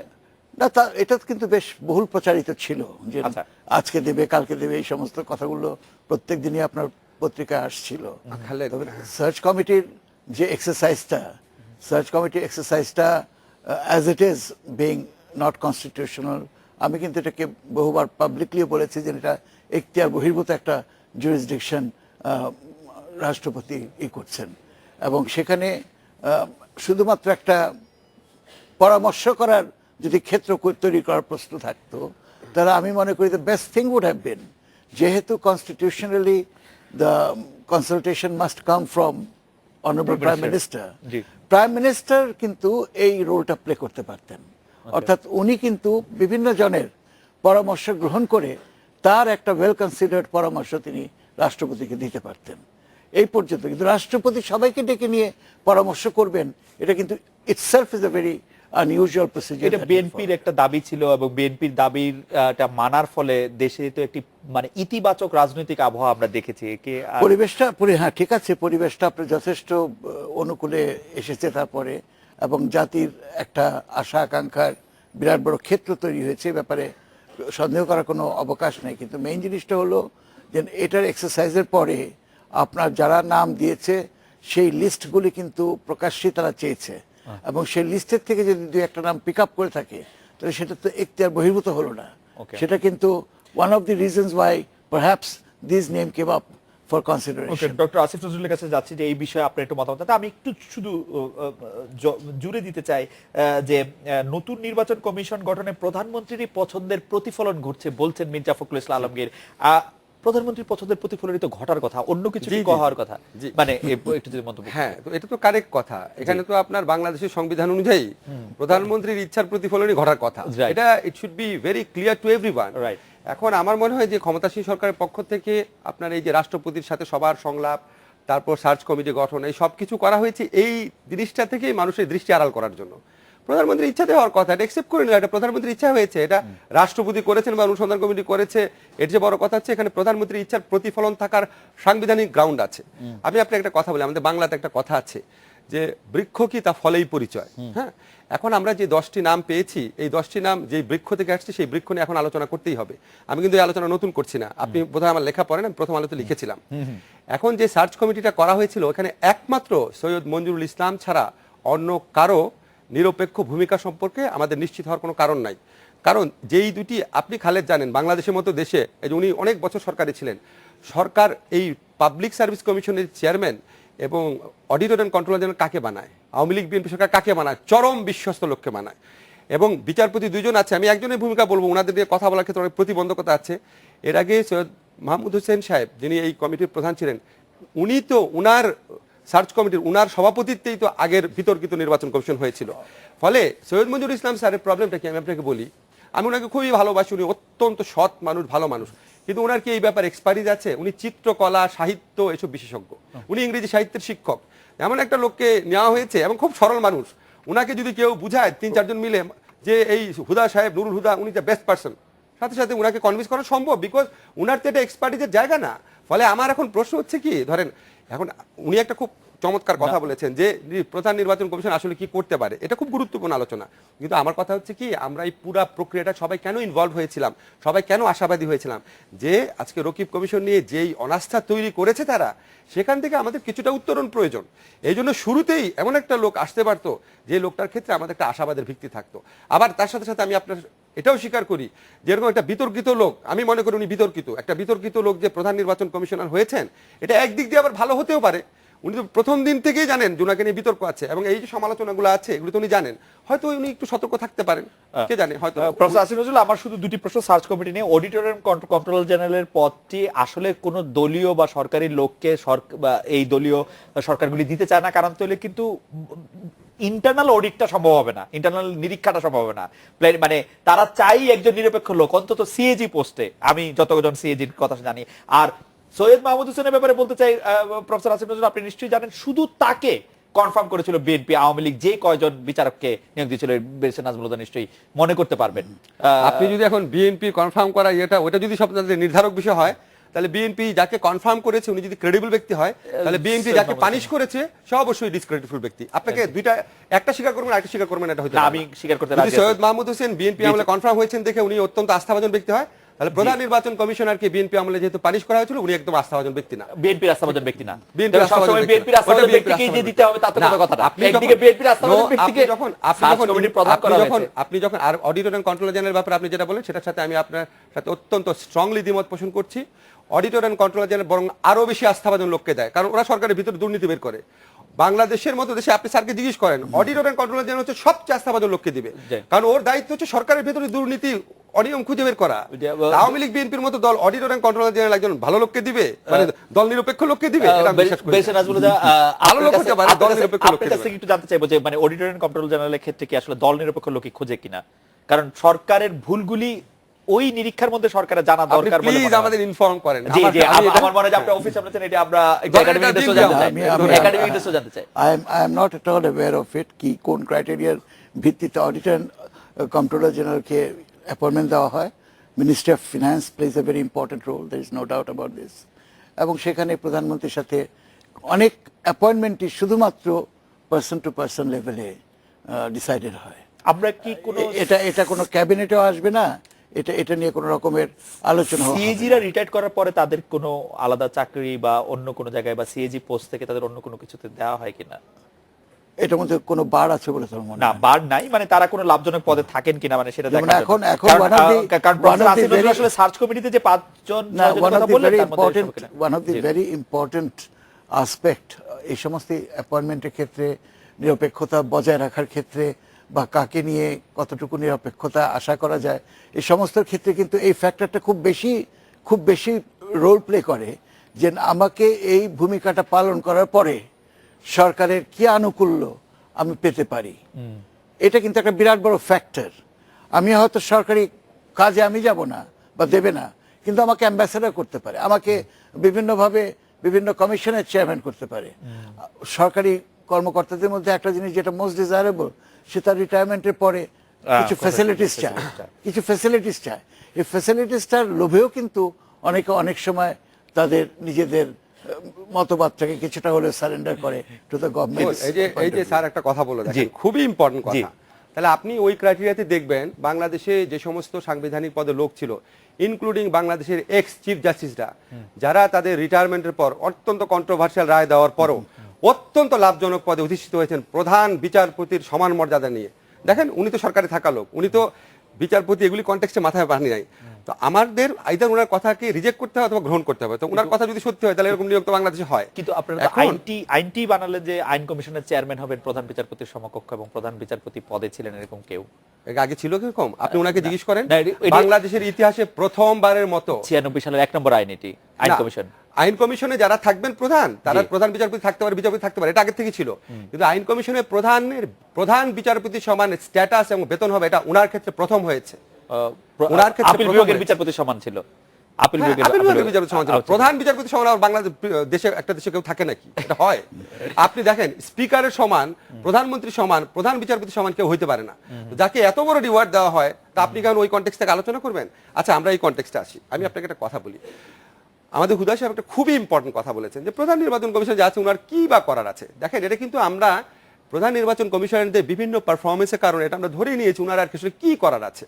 না, এটা কিন্তু বেশ বহুল প্রচারিত ছিল যে আচ্ছা। আজকে দেবে কালকে দেবে, এই সমস্ত কথাগুলো প্রত্যেক দিনই আপনার পত্রিকায় আসছিল। খালেদ, সার্চ কমিটির যে এক্সারসাইজটা as it is being not constitutional, আমি কিন্তু এটাকে বহুবার পাবলিকলিও বলেছি যে এটা এখতিয়ার বহির্ভূত একটা জুরিসডিকশন রাষ্ট্রপতি করছেন, এবং সেখানে শুধুমাত্র একটা পরামর্শ করার যদি ক্ষেত্র তৈরি করার প্রশ্ন থাকতো, তাহলে আমি মনে করি the best thing would have been, যেহেতু constitutionally the consultation must come from honourable prime minister, prime minister কিন্তু এই রোলটা প্লে করতে পারতেন। অর্থাৎ উনি কিন্তু বিভিন্ন জনের পরামর্শ গ্রহণ করে তার একটা ওয়েল কনসিডার্ড পরামর্শ তিনি রাষ্ট্রপতিকে দিতে পারতেন। এই পর্যন্ত কিন্তু রাষ্ট্রপতি সবাইকে ডেকে নিয়ে পরামর্শ করবেন, এটা কিন্তু itself is a very unusual procedure. এটা বিএনপির একটা দাবি ছিল, এবং বিএনপির দাবিটা মানার ফলে দেশে তো একটি মানে ইতিবাচক রাজনৈতিক আবহাওয়া আমরা দেখেছি। পরিবেশটা হ্যাঁ ঠিক আছে, পরিবেশটা আপনার যথেষ্ট অনুকূলে এসেছে তারপরে, এবং জাতির একটা আশা আকাঙ্ক্ষার বিরাট বড় ক্ষেত্র তৈরি হয়েছে, ব্যাপারে সন্দেহ করার কোনো অবকাশ নেই। কিন্তু মেইন জিনিসটা হলো যে এটার এক্সারসাইজের পরে আপনার যারা নাম দিয়েছে সেই লিস্টগুলি কিন্তু প্রকাশ্যে তারা চেয়েছে, এবং সেই লিস্টের থেকে যদি দুই একটা নাম পিক আপ করে থাকে তাহলে সেটা তো এখতিয়ার বহির্ভূত হলো না। সেটা কিন্তু one of the reasons why perhaps this name came up for consideration. Doctor Asif নজরুলের কাছে যাচ্ছি যে এই বিষয়ে আপনার একটু মতামত। আমি একটু শুধু জুড়ে দিতে চাই যে নতুন নির্বাচন কমিশন গঠনে প্রধানমন্ত্রীরই পছন্দের প্রতিফলন ঘটছে বলছেন মির্জা ফখরুল ইসলাম আলমগীর। প্রধানমন্ত্রীর পছন্দের প্রতিফলনই তো ঘটার কথা, অন্য কিছু হওয়ার কথা, মানে একটু যদি মন্তব্য। হ্যাঁ, তো এটা তো কারেক্ট কথা। এখানে তো আপনার বাংলাদেশের সংবিধান অনুযায়ী প্রধানমন্ত্রীর ইচ্ছার প্রতিফলনই ঘটার কথা। এটা it should be very clear to everyone. Right. এখন আমার মনে হয় যে ক্ষমতাসীন সরকারের পক্ষ থেকে আপনার এই যে রাষ্ট্রপতির সাথে সবার সংলাপ, তারপর সার্চ কমিটি গঠন, এই সব কিছু করা হয়েছে এই জিনিসটা থেকেই মানুষের দৃষ্টি আড়াল করার জন্য। প্রধানমন্ত্রীর ইচ্ছা দেওয়ার কথা, এটা একসেপ্ট করে নিল, এটা প্রধানমন্ত্রীর ইচ্ছা হয়েছে, এটা রাষ্ট্রপতি করেছেন বা অনুসন্ধান কমিটি করেছে। এর যে বড় কথা হচ্ছে এখানে প্রধানমন্ত্রীর ইচ্ছার প্রতিফলন থাকার সাংবিধানিক গ্রাউন্ড আছে। আমি আপনাকে একটা কথা বলি, আমাদের বাংলাতে একটা কথা আছে যে বৃক্ষ কি তা ফলেই পরিচয়। হ্যাঁ, এখন আমরা যে 10টি নাম পেয়েছি, এই 10টি নাম যে বৃক্ষ থেকে আসছে সেই বৃক্ষ নিয়ে এখন আলোচনা করতেই হবে। আমি কিন্তু এই আলোচনা নতুন করছি না, আপনি বোধহয় আমার লেখা পড়েন, আমি প্রথম আলোতে লিখেছিলাম। এখন যে সার্চ কমিটিটা করা হয়েছিল এখানে একমাত্র সৈয়দ মঞ্জুরুল ইসলাম ছাড়া অন্য কারো নিরপেক্ষ ভূমিকা সম্পর্কে আমাদের নিশ্চিত হওয়ার কোনো কারণ নাই। কারণ যেই দুটি, আপনি খালেদ জানেন বাংলাদেশের মতো দেশে উনি অনেক বছর সরকারে ছিলেন, সরকার এই পাবলিক সার্ভিস কমিশনের চেয়ারম্যান এবং অডিটর অ্যান্ড কন্ট্রোলার জেনারেল কাকে বানায়, আওয়ামী লীগ বিএনপি সরকার কাকে বানায়, চরম বিশ্বস্ত লোককে বানায়। এবং বিচারপতি 2 জন আছে, আমি একজনের ভূমিকা বলবো, ওনাদের দিয়ে কথা বলার ক্ষেত্রে অনেক প্রতিবন্ধকতা আছে। এর আগে সৈয়দ মাহমুদ হোসেন সাহেব যিনি এই কমিটির প্রধান ছিলেন, উনি তো উনার সার্চ কমিটির উনার সভাপতিত্বেই তো আগের বিতর্কিত নির্বাচন কমিশন হয়েছিল। ফলে সৈয়দ মঞ্জুর ইসলাম স্যারের প্রবলেমটা কি আমি আপনাকে বলি, আমি ওনাকে খুবই ভালোবাসি, উনি অত্যন্ত সৎ মানুষ, ভালো মানুষ, কিন্তু ওনার কি এই ব্যাপার এক্সপায়ারিজ আছে? উনি চিত্রকলা, সাহিত্য এসব বিশেষজ্ঞ, উনি ইংরেজি সাহিত্যের শিক্ষক, এমন একটা লোককে নেওয়া হয়েছে এবং খুব সরল মানুষ। ওনাকে যদি কেউ বুঝায় 3-4 জন মিলে যে এই হুদা সাহেব, নুরুল হুদা, উনি দ্য বেস্ট পার্সন, সাথে সাথে ওনাকে কনভিন্স করা সম্ভব, বিকজ ওনার তো এটা এক্সপার্টিজের জায়গা না। ফলে আমার এখন প্রশ্ন হচ্ছে কি, ধরেন এখন উনি একটা খুব চমৎকার কথা বলেছেন যে প্রধান নির্বাচন কমিশন আসলে কি করতে পারে, এটা খুব গুরুত্বপূর্ণ আলোচনা। কিন্তু আমার কথা হচ্ছে কি, আমরা এই পুরা প্রক্রিয়াটা সবাই কেন ইনভলভ হয়েছিলাম, সবাই কেন আশাবাদী হয়েছিলাম যে আজকে রকিব কমিশন নিয়ে যেই অনাস্থা তৈরি করেছে তারা, সেখান থেকে আমাদের কিছুটা উত্তরণ প্রয়োজন। এই জন্য শুরুতেই এমন একটা লোক আসতে পারতো যে লোকটার ক্ষেত্রে আমাদের একটা আশাবাদের ভিত্তি থাকতো। আবার তার সাথে সাথে আমি আপনার এটাও স্বীকার করি যেরকম একটা বিতর্কিত লোক, আমি মনে করি উনি বিতর্কিত, একটা বিতর্কিত লোক যে প্রধান নির্বাচন কমিশনার হয়েছেন, এটা একদিক দিয়ে আবার ভালো হতেও পারে। উনি তো প্রথম দিন থেকেই জানেন যে উনাকে নিয়ে বিতর্ক আছে, এবং এই যে সমালোচনাগুলো আছে এগুলো তো উনি জানেন, হয়তো উনি একটু সতর্ক থাকতে পারেন, কে জানে। হয়তো প্রফেসর আসিফ নজরুল, আমার শুধু দুটি প্রশ্ন সার্চ কমিটি নিয়ে। অডিটর এন্ড কন্ট্রোলার জেনারেলের পদটি আসলে কোনো দলীয় বা সরকারি লোককে বা এই দলীয় সরকারগুলি দিতে চায় না, কারণ তাহলে কিন্তু ইন্টারনাল অডিটটা সম্ভব হবে না, ইন্টারনাল নিরীক্ষাটা সম্ভব হবে না। মানে তারা চাই একজন নিরপেক্ষ লোক অন্তত সিএজি পোস্টে, আমি যতজন সিএজির কথা জানি। আর সৈয়দ মাহমুদ হোসেনের ব্যাপারে বলতে চাই, প্রফেসর আসিফ নজরুল আপনি নিশ্চয়ই জানেন, শুধু তাকে কনফার্ম করেছিল বিএনপি, আওয়ামী লীগ যে কয়জন বিচারককে নিয়োগ দিয়েছিল ব্যারিস্টার নাজমুল হুদা নিশ্চয়ই মনে করতে পারবেন। আপনি যদি এখন বিএনপি কনফার্ম করা ওটা যদি সব নির্ধারক বিষয় হয়, তাহলে বিএনপি যাকে কনফার্ম করেছে উনি যদি ক্রেডিবল ব্যক্তি হয়, তাহলে বিএনপি যাকে পানিশ করেছে সে অবশ্যই ডিসক্রেডিটফুল ব্যক্তি। আপনাকে দুইটা, একটা স্বীকার করবেন একটা স্বীকার করবেন, এটা হইতে পারে না। আমি স্বীকার করতে যদি রাজি আছি। সৈয়দ মাহমুদ হোসেন বিএনপি আমলে কনফার্ম হয়েছেন দেখে উনি অত্যন্ত আস্থাভাজন ব্যক্তি হয়, তাহলে প্রধান নির্বাচন কমিশনারকে বিএনপি আমলে যেহেতু পানিশ করা হয়েছিল উনি একদম আস্থাভাজন ব্যক্তি না, বিএনপির আস্থাভাজন ব্যক্তি না। বিএনপির আস্থাভাজন ব্যক্তি না। বিএনপির আস্থাভাজন ওটা বিএনপির ব্যক্তিকে যে আস্থাভাজন দিতে হবে তাতে কোনো কথা না। আপনি একদিকে বিএনপির আস্থাভাজন ব্যক্তিকে আপনি যখন আর অডিটর এন্ড কন্ট্রোলার জেনারেল ব্যাপারে আপনি যেটা বলেন সেটার সাথে আমি আপনার সাথে অত্যন্ত স্ট্রংলি দ্বিমত পোষণ করছি। অডিটর এন্ড কন্ট্রোলার জেনারেল বরং আরো বেশি আস্থাভাজন লোককে দেয়, কারণ ওরা সরকারের ভিতরে দুর্নীতি বের করে। বাংলাদেশের মতো দেশে আপনি স্যারকে জিজ্ঞেস করেন, অডিটর এন্ড কন্ট্রোলার জেনারেল হচ্ছে সবচেয়ে আস্থাভাজন লোককে দিবে, কারণ ওর দায়িত্ব হচ্ছে সরকারের ভিতরে দুর্নীতি অনিয়ম খুঁজে বের করা। আওয়ামী লীগ বিএনপির মতো দল অডিটর এন্ড কন্ট্রোলার জেনারেল একজন ভালো লোককে দিবে, মানে দল নিরপেক্ষ লোককে দিবে, এটা আমি বিশ্বাস করি না। ব্যারিস্টার নাজমুল হুদা, ভালো লোক হতে পারে, দল নিরপেক্ষ লোককে আপনার কাছে দিবে। একটু জানতে চাইবো যে মানে অডিটর এন্ড কন্ট্রোলার জেনারেলের ক্ষেত্রে কি আসলে দল নিরপেক্ষ লোকই খোঁজে কিনা, কারণ সরকারের ভুলগুলি ওই নিরীক্ষার মধ্যে সরকারের জানা আপনি দরকার বলে প্লিজ মনে হয়। আমাদের ইনফর্ম করেন। জি জি, আমি এটা- আমার মনে হয় যে আপনি অফিস সামলাচ্ছেন, এটা আমরা ধরেন একাডেমিক এটা ইন্টারেস্টও দিন জানতে চাই, আমি- একাডেমিক ইন্টারেস্টও জানতে চাই। I am not at all aware of it কি কোন ক্রাইটেরিয়ার ভিত্তিতে অডিটর কন্ট্রোলার জেনারেলকে অ্যাপয়েন্টমেন্ট দেওয়া হয়। Ministry of finance plays a very important role, there is no doubt about this. এবং সেখানে প্রধানমন্ত্রীর সাথে অনেক অ্যাপয়েন্টমেন্টই শুধুমাত্র পার্সন টু পার্সন লেভেলে ডিসাইডেড হয়। আমরা কি কোনো এটা কোনো ক্যাবিনেটেও আসবে না, এটা নিয়ে কোনো রকমের আলোচনা হবে না। সিএজিরা রিটায়ার করার পরে তাদের কোনো আলাদা চাকরি বা অন্য কোনো জায়গায় বা সিএজি পোস্ট থেকে তাদের অন্য কোনো কিছুতে দেওয়া হয় কিনা? এটার মধ্যে কোনো বার আছে বলে তোমার মনে না, হয়? বার নাই, মানে তারা কোনো লাভজনক পদে থাকেন কিনা, মানে সেটা যেমন দেখা এখন কারণ one of the- কারণ one professor of the Asif Nazrul very- আসলে সার্চ কমিটিতে যে 5 জন না, 6 জনের one of কথা the বললেন very তার মধ্যে important, সব কিনা? one of the G. very important aspect এই সমস্ত অ্যাপয়েন্টমেন্টের ক্ষেত্রে নিরপেক্ষতা বজায় রাখার ক্ষেত্রে বা কাকে নিয়ে কতটুকু নিরপেক্ষতা আশা করা যায়, এই সমস্ত ক্ষেত্রে কিন্তু এই ফ্যাক্টরটা খুব বেশি রোল প্লে করে, যে আমাকে এই ভূমিকাটা পালন করার পরে সরকারের কি আনুকূল্য আমি পেতে পারি। এটা কিন্তু একটা বিরাট বড় ফ্যাক্টর। আমি হয়তো সরকারি কাজে আমি যাব না বা দেবে না, কিন্তু আমাকে অ্যাম্বাসেডর করতে পারে, আমাকে বিভিন্নভাবে বিভিন্ন কমিশনের চেয়ারম্যান করতে পারে। সরকারি কর্মকর্তাদের মধ্যে একটা জিনিস যেটা মোস্ট ডিজায়ারেবল, সে তার রিটায়ারমেন্টের পরে কিছু ফ্যাসিলিটিস চায়, এই ফ্যাসিলিটিসটার লোভেও কিন্তু অনেকে অনেক সময় তাদের নিজেদের মতবাদটাকে কিছুটা হলেও সারেন্ডার করে টু দ্য গভর্নমেন্ট। এই যে স্যার একটা কথা বলে দেখেন, খুবই ইম্পর্টেন্ট কথা। তাহলে আপনি ওই ক্রাইটেরিয়াতে দেখবেন বাংলাদেশে যে সমস্ত সাংবিধানিক পদে লোক ছিল, ইনক্লুডিং বাংলাদেশের এক্স চিফ জাস্টিসরা, যারা তাদের রিটায়ারমেন্টের পর অত্যন্ত কন্ট্রোভার্সিয়াল রায় দেওয়ার পরও অত্যন্ত লাভজনক পদে অধিষ্ঠিত হয়েছেন প্রধান বিচারপতির সমান মর্যাদা নিয়ে। দেখেন উনি তো সরকারে থাকা লোক, উনি তো বিচারপতি এগুলি কনটেক্সটে মাথায় পানি নাই। তো আমাদের আইদার ওনার কথাকে রিজেক্ট করতে হবে অথবা গ্রহণ করতে হবে। তো ওনার কথা যদি সত্যি হয় তাহলে এরকম নিয়োগ তো বাংলাদেশে হয়। কিন্তু আপনারা তো এখন আইনটি বানালে যে আইন কমিশনের চেয়ারম্যান হবেন প্রধান বিচারপতির সমকক্ষ এবং প্রধান বিচারপতি পদে ছিলেন এরকম কেউ এর আগে ছিল কিরকম আপনি ওনাকে জিজ্ঞেস করেন। না, এটি- বাংলাদেশের ইতিহাসে প্রথমবারের মতো 96 সালের 1 নম্বর আইন, এটি আইন না, কমিশন। আইন কমিশনে যারা থাকবেন প্রধান, তারা জি। প্রধান বিচারপতি থাকতে পারে, বিচারপতি থাকতে পারে, এটা আগে থেকে ছিল। কিন্তু আইন কমিশনের প্রধান বিচারপতি সমান স্ট্যাটাস এবং বেতন হবে, এটা ওনার ক্ষেত্রে প্রথম হয়েছে। ওনার ক্ষেত্রে আপিল প্রথম বিভাগের হয়েছে। বিচারপতি সমান ছিল। আপিল হ্যাঁ, বিভাগের আপিল বিভাগের বিচারপতি সমান ছিল। আচ্ছা। প্রধান বিচারপতি সমান আর বাংলাদেশ দেশে একটা দেশে কেউ থাকে নাকি? এটা হয়? আপনি দেখেন স্পিকারের সমান, প্রধানমন্ত্রী সমান, প্রধান বিচারপতি সমান কেউ হইতে পারে না। তো যাকে এত বড় রিওয়ার্ড দেওয়া হয় তা আপনি কেন ওই কনটেক্সট থেকে আলোচনা করবেন? আচ্ছা, আমরা এই কনটেক্সটে আসি। আমি আপনাকে একটা কথা বলি। আমাদের হুদা সাহেব একটা খুবই ইম্পর্টেন্ট কথা বলেছেন যে প্রধান নির্বাচন কমিশন যা আছে ওনার কি বা করার আছে। দেখেন এটা কিন্তু আমরা প্রধান নির্বাচন কমিশনারদের বিভিন্ন পারফরমেন্সের কারণে এটা আমরা ধরেই নিয়েছি ওনার আর কিছু কি করার আছে।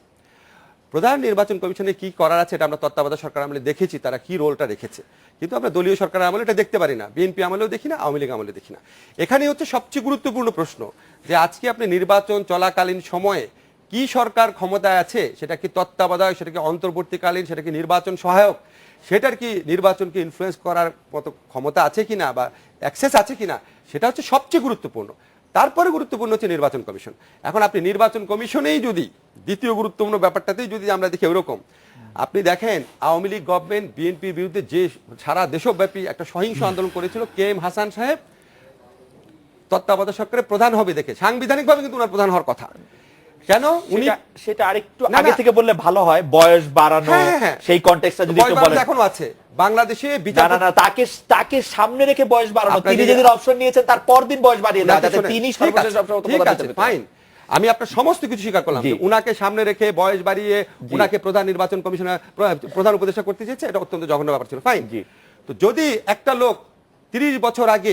প্রধান নির্বাচন কমিশনে কি করার আছে এটা আমরা তত্ত্বাবধায়ক সরকার আমলে দেখেছি, তারা কি রোলটা রেখেছে, কিন্তু আমরা দলীয় সরকার আমলে এটা দেখতে পারি না, বিএনপি আমলেও দেখি না, আওয়ামী লীগ আমলে দেখি না। এখানে হচ্ছে সবচেয়ে গুরুত্বপূর্ণ প্রশ্ন যে আজকে আপনি নির্বাচন চলাকালীন সময়ে কি সরকার ক্ষমতায় আছে, সেটা কি তত্ত্বাবধায়ক, সেটা কি অন্তর্বর্তীকালীন, সেটা কি নির্বাচন সহায়ক, সেটার কি নির্বাচনকে ইনফ্লুয়েন্স করার মতো ক্ষমতা আছে কিনা বা অ্যাক্সেস আছে কিনা, সেটা হচ্ছে সবচেয়ে গুরুত্বপূর্ণ। তারপরে গুরুত্বপূর্ণ হচ্ছে নির্বাচন কমিশন। এখন আপনি নির্বাচন কমিশনেই যদি দ্বিতীয় গুরুত্বপূর্ণ ব্যাপারটাতেই যদি আমরা দেখি ওরকম, আপনি দেখেন আওয়ামী লীগ গভর্নমেন্ট বিএনপির বিরুদ্ধে যে সারা দেশব্যাপী একটা সহিংস আন্দোলন করেছিল, কে এম হাসান সাহেব তত্ত্বাবধায়ক সরকারের প্রধান হবে দেখে, সাংবিধানিকভাবে কিন্তু ওনার প্রধান হওয়ার কথা, কেন উনি সেটা আরেকটু না, আগে না। থেকে বললে ভালো হয়, বয়স বাড়ানো, হ্যাঁ, হ্যাঁ। সেই কনটেক্সটটা যদি একটু বয়স বলেন। এখনো আছে বাংলাদেশে না বিচার না না, তাকে সামনে রেখে বয়স বাড়ানো, আপনাকে- তিনি যেদিন অপশন নিয়েছেন তার পরদিন বয়স বাড়িয়ে দেওয়া, যাতে তিনি সর্বশেষ অপশন প্রধান হিসেবে ফাইন, আমি আপনার সমস্ত কিছু স্বীকার করলাম জি। যে উনাকে সামনে রেখে বয়স বাড়িয়ে উনাকে প্রধান নির্বাচন কমিশনার প্রধান উপদেষ্টা করতে চেয়েছে, এটা অত্যন্ত জঘন্য ব্যাপার ছিল, ফাইন। জি। তো যদি একটা লোক 30 বছর আগে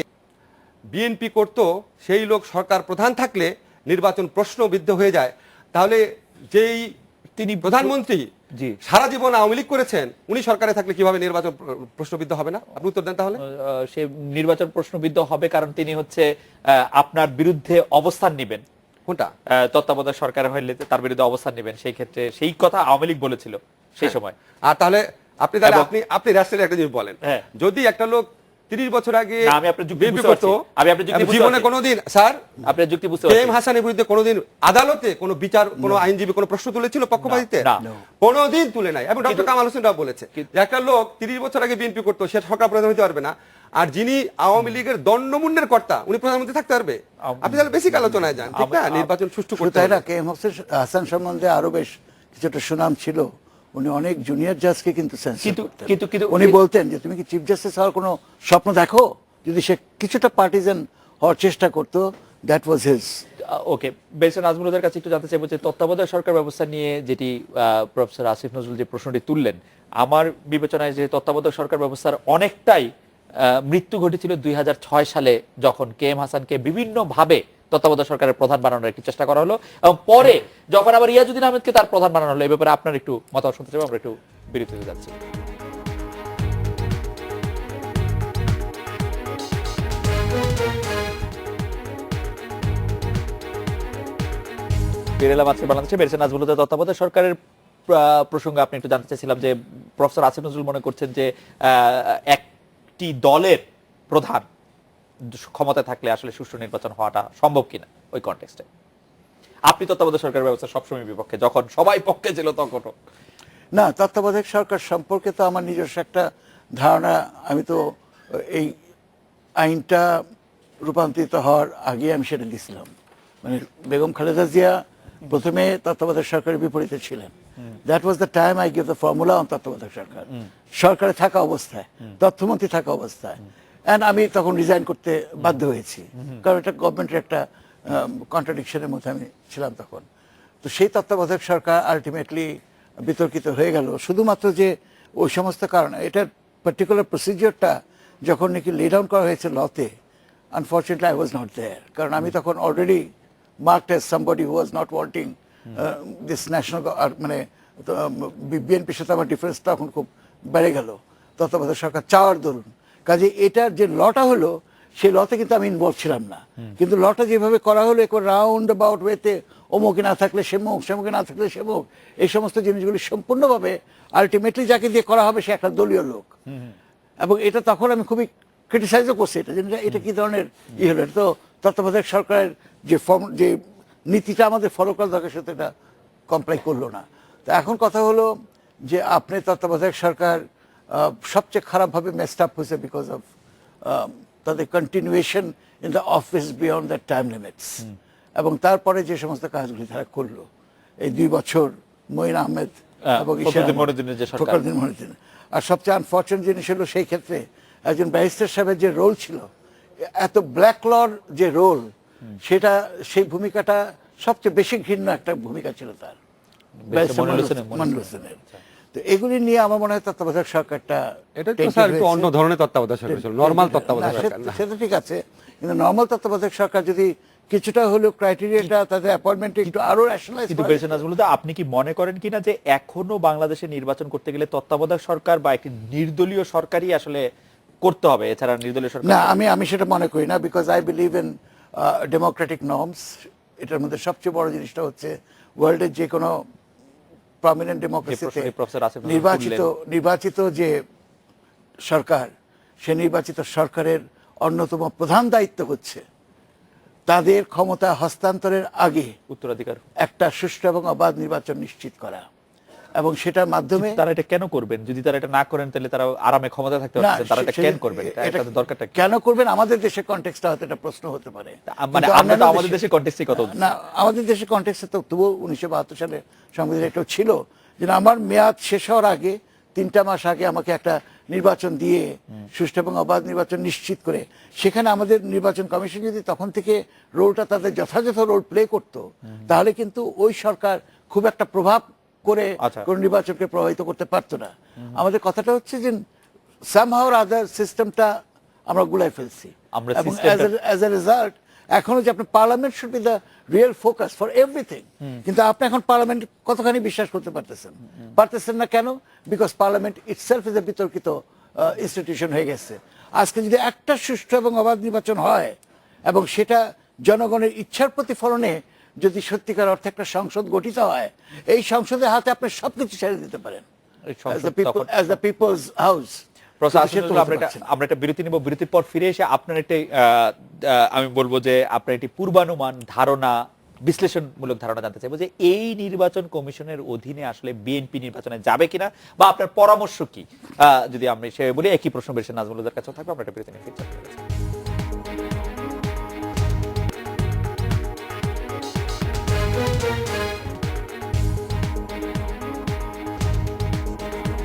বিএনপি করত, সেই লোক সরকার প্রধান থাকলে নির্বাচন প্রশ্নবিদ্ধ হয়ে যায়, তাহলে যেই তিনি প্রধানমন্ত্রী জি। সারা জীবন আওয়ামী লীগ করেছেন, উনি সরকারে থাকলে কিভাবে নির্বাচন প্রশ্নবিদ্ধ হবে না? আপনি উত্তর দেন তাহলে। সে নির্বাচন প্রশ্নবিদ্ধ হবে, কারণ তিনি হচ্ছে আপনার বিরুদ্ধে অবস্থান নেবেন, কোনটা? তত্ত্বাবধায়ক সরকার হলে তার বিরুদ্ধে অবস্থান নেবেন, সেই ক্ষেত্রে সেই কথা আওয়ামী লীগ বলেছিল সেই সময়। আর তাহলে তাহলে এবং- আপনি রাষ্ট্রের একটা জিনিস বলেন, হ্যাঁ। যদি একটা লোক 30 বছর আগে না, আমি আপনার যুক্তি বিএনপি বুঝতে করতো, পারছি। আমি আপনার যুক্তি বুঝতে জীবনে পারছি। কোনোদিন স্যার আপনার যুক্তি বুঝতে কে এম পারছি। হাসানের বিরুদ্ধে কোনোদিন আদালতে কোনো বিচার, কোনো আইনজীবী কোনো প্রশ্ন তুলেছিল পক্ষপাতিত্বে? না। কোনোদিন তুলে নাই। এবং ডক্টর কামাল হোসেন রাও বলেছে যে একটা লোক 30 বছর আগে বিএনপি করতো, সে সরকার প্রধান হতে পারবে না, আর যিনি আওয়ামী লীগের দণ্ডমুন্ডের কর্তা, উনি প্রধানমন্ত্রী থাকতে পারবে। আপনি তাহলে বেসিক আলোচনায় যান, ঠিক না? নির্বাচন সুষ্ঠু শুধু করতে তাই হবে। না, কে এম হাসান সম্বন্ধে আরো বেশ কিছুটা সুনাম ছিল। উনি অনেক জুনিয়র জাজকে কিন্তু সেন্সর কিন্তু- করতেন। কিন্তু- কিন্তু- উনি বলতেন যে তুমি কি চিফ জাস্টিস হওয়ার কোনো স্বপ্ন দেখো, যদি সে কিছুটা পার্টিজান হওয়ার চেষ্টা করতো, দ্যাট ওয়াজ হিজ। ওকে, বেসন আজমুলদের কাছে একটু জানতে চাইবো যে তত্ত্বাবধায়ক সরকার ব্যবস্থা নিয়ে যেটি প্রফেসর আসিফ নজরুল যে প্রশ্নটি তুললেন, আমার বিবেচনায় যে তত্ত্বাবধায়ক সরকার ব্যবস্থার অনেকটাই মৃত্যু ঘটেছিল 2006 সালে, যখন কে এম হাসানকে বিভিন্নভাবে তত্ত্বাবধায়ক সরকারের প্রধান বানানোর একটি চেষ্টা করা হলো, এবং পরে যখন আবার ইয়াজউদ্দিন আহমেদকে তার প্রধান বানানো হলো। এই ব্যাপারে আপনার একটু মতামত শুনতে চাইবো, আমরা একটু বিরতিতে যাচ্ছি। ফিরে এলাম আজকে বাংলাদেশে বেরসেন নাজমুলুদ্দিন তত্ত্বাবধায়ক সরকারের প্রসঙ্গে আপনি একটু জানতে চাইছিলাম যে প্রফেসর আসিফ নজরুল মনে করছেন যে একটি দলের প্রধান ক্ষমতায় থাকলে আসলে সুষ্ঠু নির্বাচন হওয়াটা সম্ভব কিনা ওই কনটেক্সটে। আপনি তত্ত্বাবধায়ক সরকার ব্যবস্থা সবসময় বিপক্ষে, যখন সবাই পক্ষে ছিল তখনও। না, তত্ত্বাবধায়ক সরকার সম্পর্কে তো আমার নিজস্ব একটা ধারণা, আমি তো এই আইনটা রূপান্তরিত হওয়ার আগে আমি সেটা দিয়েছিলাম। মানে বেগম খালেদা জিয়া প্রথমে তত্ত্বাবধায়ক সরকারের বিপরীতে ছিলেন। That was the time I give the formula on তত্ত্বাবধায়ক সরকার, সরকারে থাকা অবস্থায়, তথ্যমন্ত্রী থাকা অবস্থায়। অ্যান্ড আমি তখন রিজাইন করতে বাধ্য হয়েছি, কারণ এটা গভর্নমেন্টের একটা কন্ট্রাডিকশনের মধ্যে আমি ছিলাম তখন। তো সেই তত্ত্বাবধায়ক সরকার আলটিমেটলি বিতর্কিত হয়ে গেল শুধুমাত্র যে ওই সমস্ত কারণে। এটার পার্টিকুলার প্রসিজিওরটা যখন নাকি লে ডাউন করা হয়েছে লতে, unfortunately I was not there, কারণ আমি তখন already marked as somebody who was not wanting this national, মানে বিএনপির সাথে আমার ডিফারেন্স তখন খুব বেড়ে গেল তত্ত্বাবধায়ক সরকার চাওয়ার দরুন। কাজে এটার যে লটা হলো, সেই লতে কিন্তু আমি ইনভলভ ছিলাম না, কিন্তু লটা যেভাবে করা হলো একবার রাউন্ড অ্যাবাউট ওয়েতে, অমুকে না থাকলে সেমুক, সেমুকে না থাকলে সেমুক, এই সমস্ত জিনিসগুলি সম্পূর্ণভাবে আলটিমেটলি যাকে দিয়ে করা হবে সে একটা দলীয় লোক। এবং এটা তখন আমি খুবই ক্রিটিসাইজও করছি, এটা যে এটা কি ধরনের হলো। এটা তো তত্ত্বাবধায়ক সরকারের যে নীতিটা আমাদের ফলো করা দরকার, সেটা এটা কমপ্লাই করলো না। তো এখন কথা হলো যে আপনি তত্ত্বাবধায়ক সরকার সবচেয়ে খারাপভাবে মেসড আপ হয়েছে বিকজ অফ তাদের continuation in the office beyond the time limits. এবং তারপরে যে সমস্ত কাজগুলি তারা করলো এই 2 বছর, মঈন আহমেদ এবং ফখরুদ্দিন মনিরুদ্দিনের যে সরকার। ফখরুদ্দিন মনিরুদ্দিন। আর সবচেয়ে আনফর্চুনেট জিনিস হলো সেই ক্ষেত্রে একজন ব্যারিস্টার সাহেবের যে রোল ছিল, এত ব্ল্যাক লর যে রোল, সেটা সেই ভূমিকাটা সবচেয়ে বেশি ঘৃণ্য একটা ভূমিকা ছিল তার, মনিরুল হোসেনের। তো এগুলি নিয়ে আমার মনে হয় তত্ত্বাবধায়ক সরকারটা এটা তো স্যার একটু অন্য ধরনের তত্ত্বাবধায়ক সরকার ছিল, নরমাল তত্ত্বাবধায়ক সরকার না। সেটা ঠিক আছে, কিন্তু নরমাল তত্ত্বাবধায়ক সরকার যদি কিছুটা হলেও ক্রাইটেরিয়াটা তাদের অ্যাপয়েন্টমেন্টে একটু আরো ন্যাশনালাইজ। কিন্তু বেরসেন নাজমুলুদ্দিন, আপনি কি মনে করেন কিনা যে এখনো বাংলাদেশে নির্বাচন করতে গেলে তত্ত্বাবধায়ক সরকার বা একটি নির্দলীয় সরকারই আসলে করতে হবে, এছাড়া নির্দলীয় সরকার? না, আমি সেটা মনে করি না, because I believe in Democratic norms. এটার মধ্যে সবচেয়ে বড় জিনিসটা হচ্ছে ওয়ার্ল্ডের যে কোনো প্রমিনেন্ট ডেমোক্রেসিতে প্রফেসর আসিফ নজরুল নির্বাচিত যে সরকার, সে নির্বাচিত সরকারের অন্যতম প্রধান দায়িত্ব হচ্ছে তাদের ক্ষমতা হস্তান্তরের আগে উত্তরাধিকার। একটা সুষ্ঠু এবং অবাধ নির্বাচন নিশ্চিত করা, এবং সেটার মাধ্যমে তারা এটা কেন করবেন? যদি তারা এটা না করেন তাহলে তারা আরামে ক্ষমতা থাকতে পারছেন, তারা এটা কেন করবেন? এটা তাদের দরকারটা কি? কেন করবেন? আমাদের দেশের কনটেক্সটটা হয়তো এটা প্রশ্ন হতে পারে, মানে কিন্তু আমরা তো অন্যান্য আমাদের দেশের কনটেক্সটে কত না, আমাদের দেশের কনটেক্সটে তো তবুও 1972 সালে সংবিধান এটাও ছিল যে আমার মেয়াদ শেষ হওয়ার আগে 3টা মাস আগে আমাকে একটা নির্বাচন দিয়ে সুষ্ঠু এবং অবাধ নির্বাচন নিশ্চিত করে, সেখানে আমাদের নির্বাচন কমিশন যদি তখন থেকে রোলটা তাদের যথাযথ রোল প্লে করত, তাহলে কিন্তু ওই সরকার খুব একটা প্রভাব করে আচ্ছা। কোন নির্বাচনকে প্রভাবিত করতে পারতো না। আমাদের কথাটা হচ্ছে যে সামহাউ অর আদার সিস্টেমটা আমরা গুলাই ফেলছি, আমরা এবং systemটা- অ্যাজ এ রেজাল্ট এখনো যে আপনি parliament should be the real focus for everything, কিন্তু আপনি এখন পার্লামেন্ট কতখানি বিশ্বাস করতে পারতেছেন না কেন? Because parliament itself is a বিতর্কিত ইনস্টিটিউশন হয়ে গেছে। আজকে যদি একটা সুষ্ঠু এবং অবাধ নির্বাচন হয় এবং সেটা জনগণের ইচ্ছার প্রতিফলনে যদি সত্যিকার অর্থে একটা সংসদ গঠিত হয়, এই সংসদের হাতে আপনি সবকিছু ছেড়ে দিতে পারেন এই সংসদ তখন- as the people's house. Professor Asif Nazrul, আমরা একটা বিরতি নিব। বিরতির পর ফিরে এসে আপনার একটি আমি বলবো যে আপনার একটি পূর্বানুমান, ধারণা, বিশ্লেষণমূলক ধারণা জানতে চাইবো যে এই নির্বাচন কমিশনের অধীনে আসলে বিএনপি নির্বাচনে যাবে কিনা, বা আপনার পরামর্শ কি, যদি আমি সে বলি। একই প্রশ্ন বেশি নাজমুলদের কাছে থাকবে। আমরা একটা বিরতি নিয়ে ফিরছি।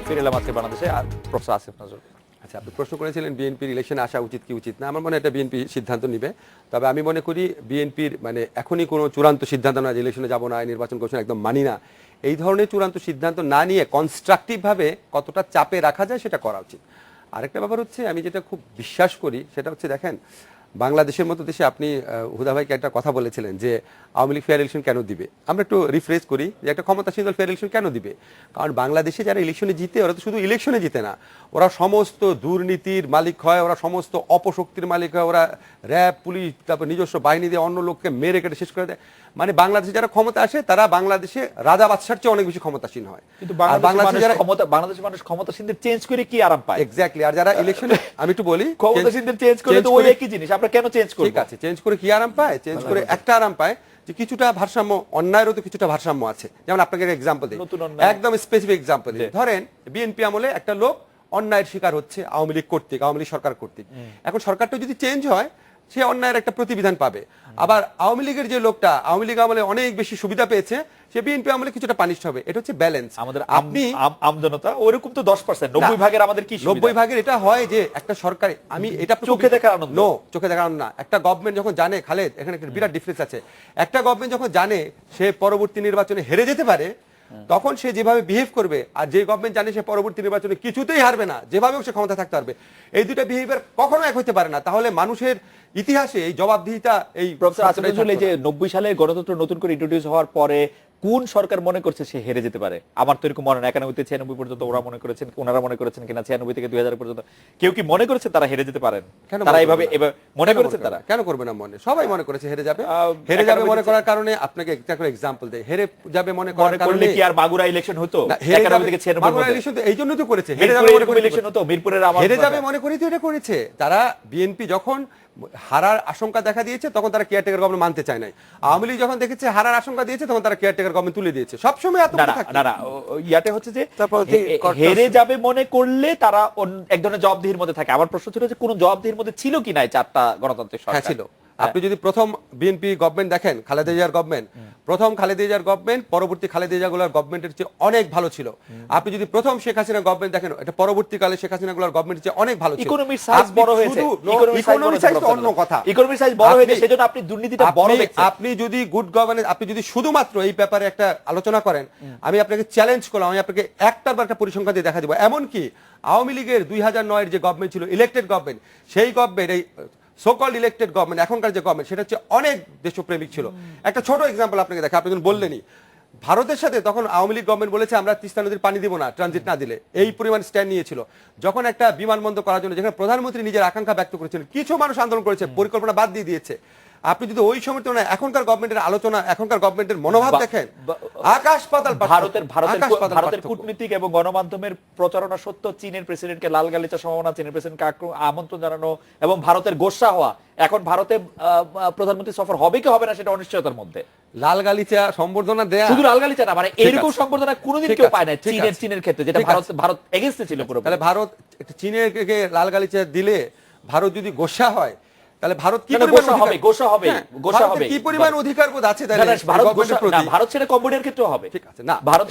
ফিরে এলাম আজকে বাংলাদেশে, আর প্রফেসর আসিফ নজরুল। আচ্ছা, আপনি প্রশ্ন করেছিলেন বিএনপির ইলেকশনে আসা উচিত কি উচিত না। আমার মনে হয় এটা বিএনপি সিদ্ধান্ত নিবে। তবে আমি মনে করি বিএনপির মানে এখনই কোনো চূড়ান্ত সিদ্ধান্ত না যে ইলেকশনে যাব না, নির্বাচন কমিশন একদম মানি না, এই ধরনের চূড়ান্ত সিদ্ধান্ত না নিয়ে কনস্ট্রাকটিভভাবে কতটা চাপে রাখা যায় সেটা করা উচিত। আরেকটা ব্যাপার হচ্ছে, আমি যেটা খুব বিশ্বাস করি সেটা হচ্ছে, দেখেন বাংলাদেশের মতো দেশে আপনি হুদা ভাইকে একটা কথা বলেছিলেন যে আওয়ামী লীগ ফেয়ার ইলেকশন কেন দিবে। আমরা একটু রিফ্রেশ করি যে একটা ক্ষমতাসীন দল ফেয়ার ইলেকশন কেন দিবে? কারণ বাংলাদেশে যারা ইলেকশনে জিতে, ওরা তো শুধু ইলেকশনে জিতে না, ওরা সমস্ত দুর্নীতির মালিক হয়, ওরা সমস্ত অপশক্তির মালিক হয়, ওরা র্যাব, পুলিশ, তারপর নিজস্ব বাহিনী দিয়ে অন্য লোককে মেরে কেটে শেষ করে দেয়। মানে বাংলাদেশে যারা ক্ষমতা আসে তারা বাংলাদেশে রাজা বাদশার চেয়ে অনেক বেশি ক্ষমতাসীন হয়। কিন্তু আর বাংলাদেশে যারা বাংলাদেশের মানুষ ক্ষমতাসীনদের চেঞ্জ করে কি আরাম পায়? এক্স্যাক্টলি। আর যারা ইলেকশনে, আমি একটু বলি, ক্ষমতাসীনদের চেঞ্জ করে তো ওই একই জিনিস, আমরা কেন চেঞ্জ করব? ঠিক আছে, চেঞ্জ করে কি আরাম পায়? চেঞ্জ করে একটা আরাম পায় যে কিছুটা ভারসাম্য, অন্যায়েরও তো কিছুটা ভারসাম্য আছে। যেমন আপনাকে একটা এক্সাম্পল দিই, নতুন অন্যায়। একদম স্পেসিফিক এক্সাম্পল দিই। ধরেন বিএনপি আমলে একটা লোক অন্যায়ের শিকার হচ্ছে আওয়ামী লীগ কর্তৃক, আওয়ামী লীগ সরকার কর্তৃক। এখন সরকারটা যদি চেঞ্জ হয়, সে অন্যায়ের একটা প্রতিবিধান পাবে। আবার আওয়ামী লীগের যে লোকটা আওয়ামী লীগ আমলে অনেক বেশি সুবিধা পেয়েছে, সে বিএনপি আমলে কিছুটা পানিশ হবে। এটা হচ্ছে ব্যালেন্স। আমাদের আপনি আমজনতা ওরকম তো 10%, 90 ভাগের আমাদের কি 90 ভাগের এটা হয় যে একটা সরকার, আমি এটা চোখে দেখার আনন্দ। নো, চোখে দেখার আনন্দ না। একটা গভর্নমেন্ট যখন জানে, খালেদ এখানে একটা বিরাট ডিফারেন্স আছে, একটা গভর্নমেন্ট যখন জানে সে পরবর্তী নির্বাচনে হেরে যেতে পারে, তখন সে যেভাবে বিহেভ করবে, আর যে গভর্নমেন্ট জানে সে পরবর্তী নির্বাচনে কিছুতেই হারবে না, যেভাবে সে ক্ষমতা থাকতে পারবে, এই দুইটা বিহেভিয়ার কখনো এক হইতে পারে না। তাহলে মানুষের ইতিহাসে এই জবাবদিহিতা, এই প্রফেসর আসিফ নজরুল, এই যে 90 সালে গণতন্ত্র নতুন করে ইন্ট্রোডিউস হওয়ার পরে কোন সরকার মনে করছে সে হেরে যেতে পারে? আমার তো এরকম মনে হয় 91 থেকে 96 পর্যন্ত ওনারা মনে করেছেন কিনা, 96 থেকে 2000 পর্যন্ত কেউ কি মনে করেছে তারা হেরে যেতে পারেন? কেন তারা মনে এইভাবে করবে না? মনে করেছে তারা? কেন করবে না? মনে সবাই মনে করেছে হেরে যাবে। হেরে 91 যাবে মনে করার কারণে আপনাকে একটা করে এক্সাম্পল দেই। হেরে যাবে মনে করার মনে কারণে করলে কি আর মাগুরা ইলেকশন হতো? না, হেরে 91 যাবে থেকে 96 মাগুরা মধ্যে ইলেকশন তো এই জন্যই তো করেছে। হেরে যাবে মিরপুরে মনে করে ইলেকশন হতো, মিরপুরের আমার হেরে যাবে মনে করেই তো এটা করেছে। তারা বিএনপি যখন হারার আশঙ্কা দেখা দিয়েছে তখন তারা কেয়ারটেকার গভর্নমেন্ট মানতে চায় নাই। আওয়ামী লীগ যখন দেখেছে হারার আশঙ্কা দিয়েছে তখন তারা কেয়ারটেকার গভর্নমেন্ট তুলে দিয়েছে। সবসময় এত না না না, ইয়াতে হচ্ছে যে হেরে যাবে মনে করলে তারা এক ধরনের জবাবদিহির মধ্যে থাকে। আমার প্রশ্ন ছিল যে কোন জবাবদিহির মধ্যে ছিল কি নাই 4টা গণতান্ত্রিক সরকার? হ্যাঁ ছিল। আপনি যদি প্রথম বিএনপি গভর্নমেন্ট দেখেন, খালেদা জিয়ার গভর্নমেন্ট, প্রথম খালেদা জিয়ার গভর্নমেন্ট পরবর্তী খালেদা জিয়াগুলোর গভর্নমেন্টের চেয়ে অনেক ভালো ছিল। আপনি যদি প্রথম শেখ হাসিনা গভর্নমেন্ট দেখেন, এটা পরবর্তীকালে শেখ হাসিনাগুলোর গভর্নমেন্টের চেয়ে অনেক ভালো ছিল। ইকোনমিক সাইজ বড় হয়েছে, ইকোনমিক সাইজ তো অন্য কথা। ইকোনমিক সাইজ বড় হয়েছে সেজন্য আপনি দুর্নীতিটা বড় দেখছেন। আপনি যদি গুড গভর্নেন্স, আপনি যদি শুধুমাত্র এই ব্যাপারে একটা আলোচনা করেন, আমি আপনাকে চ্যালেঞ্জ করলাম, আমি আপনাকে একটার পর একটা পরিসংখ্যান দিয়ে দেখা দিব। এমনকি আওয়ামী লীগের 2009 এর যে গভর্নমেন্ট ছিল, ইলেক্টেড গভর্নমেন্ট, সেই গভর্নমেন্ট এই সোকল্ড ইলেক্টেড গভর্নমেন্ট, এখনকার যে গভর্নমেন্ট, সেটা হচ্ছে অনেক দেশপ্রেমিক ছিল। একটা ছোট এক্সাম্পল আপনাকে দেখা, আপনি যখন বললেনই ভারতের সাথে তখন আওয়ামী লীগ গভর্নমেন্ট বলেছে আমরা তিস্তা নদীর পানি দিব না ট্রানজিট না দিলে, এই পরিমাণ স্ট্যান্ড নিয়েছিল। যখন একটা বিমানবন্দর করার জন্য, যেখানে প্রধানমন্ত্রী নিজের আকাঙ্ক্ষা ব্যক্ত করেছিলেন, কিছু মানুষ আন্দোলন করেছে, পরিকল্পনা বাদ দিয়ে দিয়েছে। আপনি যদি ওই সময় তুলনায় এখনকার গভর্নমেন্টের আলোচনা, এখনকার গভর্নমেন্টের মনোভাব দেখেন, আকাশ পাতাল ভারতের কূটনীতিক এবং গণমাধ্যমের প্রচারণা সত্য চীনের প্রেসিডেন্টকে লাল গালিচার সম্ভাবনা, চীনের প্রেসিডেন্টকে আমন্ত্রণ জানানো এবং ভারতের গোসা হওয়া, এখন ভারতে প্রধানমন্ত্রী সফর হবে কি হবে না সেটা অনিশ্চয়তার মধ্যে। লাল গালিচা সম্বর্ধনা দেয়া, শুধু লাল গালিচা না, মানে এরকম সম্বর্ধনা কোনোদিন কেউ পায় না চীনের ক্ষেত্রে, যেটা ভারত এগেইনস্টে ছিল পুরো। তাহলে ভারত চীনের লাল গালিচা দিলে ভারত যদি গোসা হয়, তাহলে ভারত কি পরিমাণ অধিকার বোধ আছে? ভারত সেটা কম্বোডিয়ার ক্ষেত্রেও হবে। ঠিক আছে, না ভারত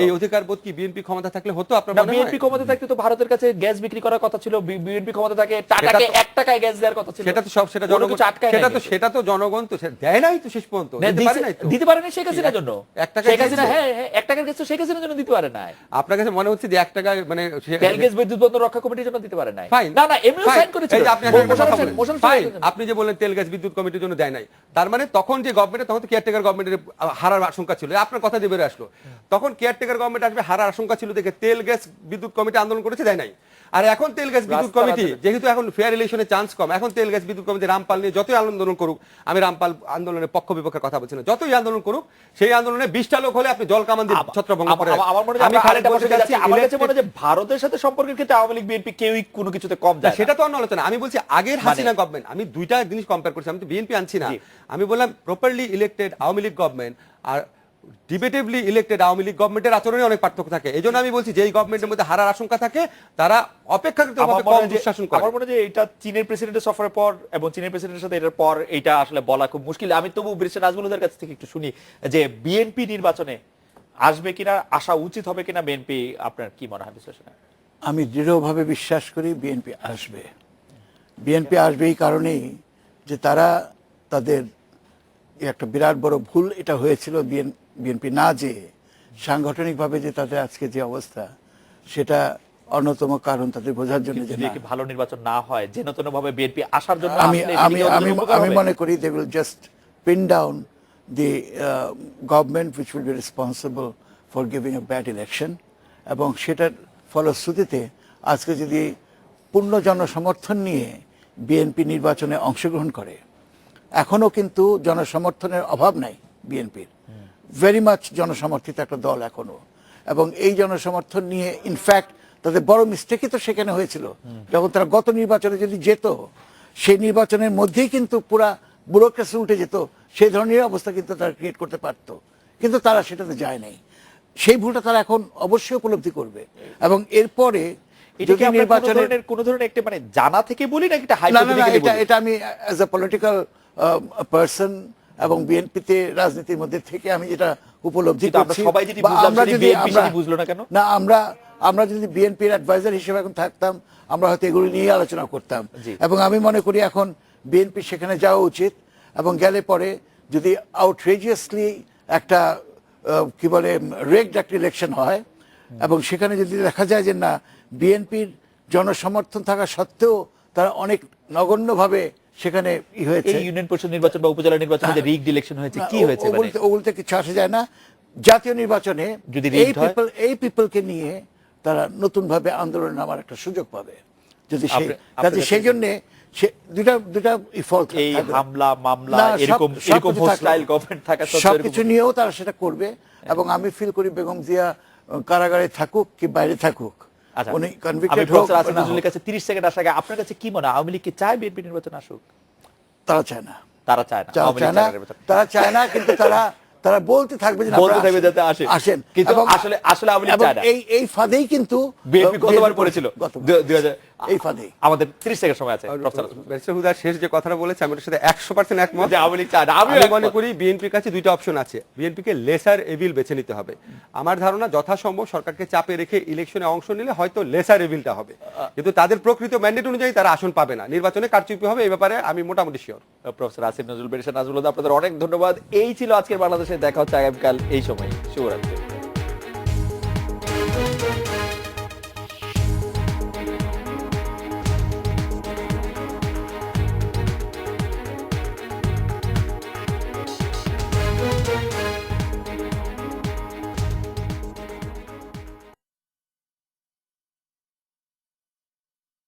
এই অধিকার বোধ কি বিএনপি ক্ষমতা থাকলে হতো? আপনার মনে হয় বিএনপি ক্ষমতা থাকলে তো ভারতের কাছে গ্যাস বিক্রি করার কথা ছিল, বিএনপি ক্ষমতা থাকে টাকাকে 1 টাকায় গ্যাস দেওয়ার কথা ছিল। সেটা তো জনগণ তো দেয় নাই তো শেষ পর্যন্ত, দিতে পারে না শেখ হাসিনার জন্য। শেখ হাসিনা 1 টাকার গ্যাস তো শেখ হাসিনার জন্য দিতে পারে না। আপনার কাছে মনে হচ্ছে যে 1 টাকা মানে তেল গ্যাস বিদ্যুৎ বন্ধ রক্ষা কমিটির জন্য দিতে পারে না? না না, এমনিও সাইন করেছিল। আপনি যে বললেন তেল গ্যাস বিদ্যুৎ কমিটির জন্য দেয় নাই, তার মানে তখন যে গভর্নমেন্ট, তখন তো কেয়ারটেকার গভর্নমেন্টের হারার আশঙ্কা ছিল। আপনার কথা দিয়ে বেরিয়ে আসলো, তখন কেয়ারটেকার গভর্নমেন্ট আসবে হারার আশঙ্কা ছিল দেখে তেল গ্যাস বিদ্যুৎ কমিটি আন্দোলন করেছে, দেয় নাই। আর এখন তেল গ্যাস বিদ্যুৎ কমিটি যেহেতু এখন ফেয়ার ইলেকশনে চান্স কম, এখন তেল গ্যাস বিদ্যুৎ কমিটি রামপাল নিয়ে যতই আন্দোলন করুক, আমি রামপাল আন্দোলনের পক্ষ বিপক্ষের কথা বলছি না, যতই আন্দোলন করুক, সেই আন্দোলনে 20টা লোক হলে আপনি জল কামান দিয়ে ছত্রভঙ্গ করে। আমার মনে হয় ভারতের সাথে সম্পর্কের ক্ষেত্রে আওয়ামী লীগ বিএনপি কেউই কোনো কিছুতে কম যায়, সেটা তো অন্য আলোচনা। আমি বলছি আগের হাসিনা গভর্নমেন্ট, আমি দুইটা জিনিস কম্পেয়ার করছি, আমি তো বিএনপি আনছি না। আমি বললাম properly elected Awami League government আর ডিবেটিভলি ইলেক্টেড আওয়ামী লীগ গভর্নমেন্টের আচরণে অনেক পার্থক্য থাকে। এই জন্য আমি বলছি যে এই গভর্নমেন্টের মধ্যে হারার আশঙ্কা থাকে, তারা অপেক্ষাকৃতভাবে কম দুঃশাসন করে। আমার মনে হয় যে এটা চীনের প্রেসিডেন্টের সফরের পর এবং চীনের প্রেসিডেন্টের সাথে এটার পর এটা আসলে বলা খুব মুশকিল। আমি তবু ব্রিটিশ নাজমুলদের কাছ থেকে একটু শুনি যে বিএনপি নির্বাচনে আসবে কিনা, আসা উচিত হবে কিনা বিএনপি, আপনার কি মনে হয় বিশ্লেষণে? আমি দৃঢ়ভাবে বিশ্বাস করি বিএনপি আসবে। বিএনপি আসবে এই কারণেই যে তারা তাদের একটা বিরাট বড় ভুল এটা হয়েছিল, বিএনপি না যে সাংগঠনিকভাবে যে তাদের আজকে যে অবস্থা, সেটা অন্যতম কারণ তাদের বোঝার জন্য যে ভালো নির্বাচন না হয় যেন তেন ভাবে বিএনপি আসার জন্য আমি মনে করি they will just pin down the government which will be responsible for giving a bad election, এবং সেটার ফলশ্রুতিতে আজকে যদি পূর্ণ জনসমর্থন নিয়ে বিএনপি নির্বাচনে অংশগ্রহণ করে, এখনো কিন্তু জনসমর্থনের অভাব নাই বিএনপির, ভেরি মাচ জনসমর্থিত একটা দল এখনো। এবং এই জনসমর্থন নিয়ে ইনফ্যাক্ট তাদের বড় মিস্টেকই তো সেখানে হয়েছিল, যখন তারা গত নির্বাচনে যদি যেত, সেই নির্বাচনের মধ্যেই কিন্তু পুরা ব্যুরোক্রেসি উঠে যেত, সেই ধরনের অবস্থা কিন্তু তারা ক্রিয়েট করতে পারত, কিন্তু তারা সেটাতে যায় নাই। সেই ভুলটা তারা এখন অবশ্যই উপলব্ধি করবে। এবং এরপরে নির্বাচনের কোন ধরনের একটা মানে জানা থেকে বলি নাকি এটা হাইপোথেটিক্যালি বলি? এটা আমি অ্যাজ আ পলিটিক্যাল পারসন এবং বিএনপিতে রাজনীতির মধ্যে থেকে আমি যেটা উপলব্ধি করছি, সবাই যদি বুঝলাম বিএনপি সেটা বুঝলো না কেন? না, আমরা যদি বিএনপির অ্যাডভাইজার হিসেবে এখন থাকতাম, আমরা হয়তো এগুলো নিয়ে আলোচনা করতাম। এবং আমি মনে করি এখন বিএনপি সেখানে যাওয়া উচিত, এবং গেলে পরে যদি আউটরেজিয়াসলি একটা কি বলে রেগড একটা ইলেকশন হয়, এবং সেখানে যদি দেখা যায় যে না বিএনপির জনসমর্থন থাকা সত্ত্বেও তারা অনেক নগণ্যভাবে সেখানে হয়েছে, এই ইউনিয়ন পরিষদ নির্বাচন বা উপজেলা নির্বাচনে যে রিগড ইলেকশন হয়েছে, কি হয়েছে ওগুলোতে কিছু আসে যায় না। জাতীয় নির্বাচনে যদি এই পিপলকে নিয়ে তারা নতুন ভাবে আন্দোলনে নামার একটা সুযোগ পাবে। যদি সেই জন্য দুটা ফল, এই হামলা মামলা এরকম হোস্টাইল গভর্নমেন্ট থাকা সবকিছু নিয়েও তারা সেটা করবে। এবং আমি ফিল করি বেগম জিয়া কারাগারে থাকুক কি বাইরে থাকুক, উনি কনভিক্টেড হোক। আপনার কাছে 30 সেকেন্ড আসার আগে আপনার কাছে কি মনে হয়, আওয়ামী লীগ কি চায় বিএনপি নির্বাচন আসুক? তারা চায় না, তারা চায় না, তারা চায় না, কিন্তু তারা বলতে থাকবে যাতে আসেন, কিন্তু আসলে আওয়ামী লীগ চায় না। এই ফাঁদেই কিন্তু বিএনপি কতবার পড়েছিল, 2000 এই ফাঁদেই। আমাদের 30 সেকেন্ড সময় আছে। ব্যারিস্টার হুদা শেষ যে কথাটা বলেছে আমি ওর সাথে 100% একমত। আওয়ামী লীগ চায় না। আমি মনে করি বিএনপির কাছে দুইটা অপশন আছে, বিএনপিকে লেসার এভিল বেছে নিতে হবে। আমার ধারণা যথাসম্ভব সরকারকে চাপে রেখে ইলেকশনে অংশ নিলে হয়তো লেসার এভিলটা হবে, কিন্তু তাদের প্রকৃত ম্যান্ডেট অনুযায়ী তারা আসন পাবে না, নির্বাচনে কারচুপি হবে, এই ব্যাপারে আমি মোটামুটি sure. Professor Asif Nazrul, barrister Nazmul, আপনাদের অনেক ধন্যবাদ। এই ছিল আজকের বাংলাদেশে, দেখা হচ্ছে আগামীকাল এই সময়। শুভরাত্রি।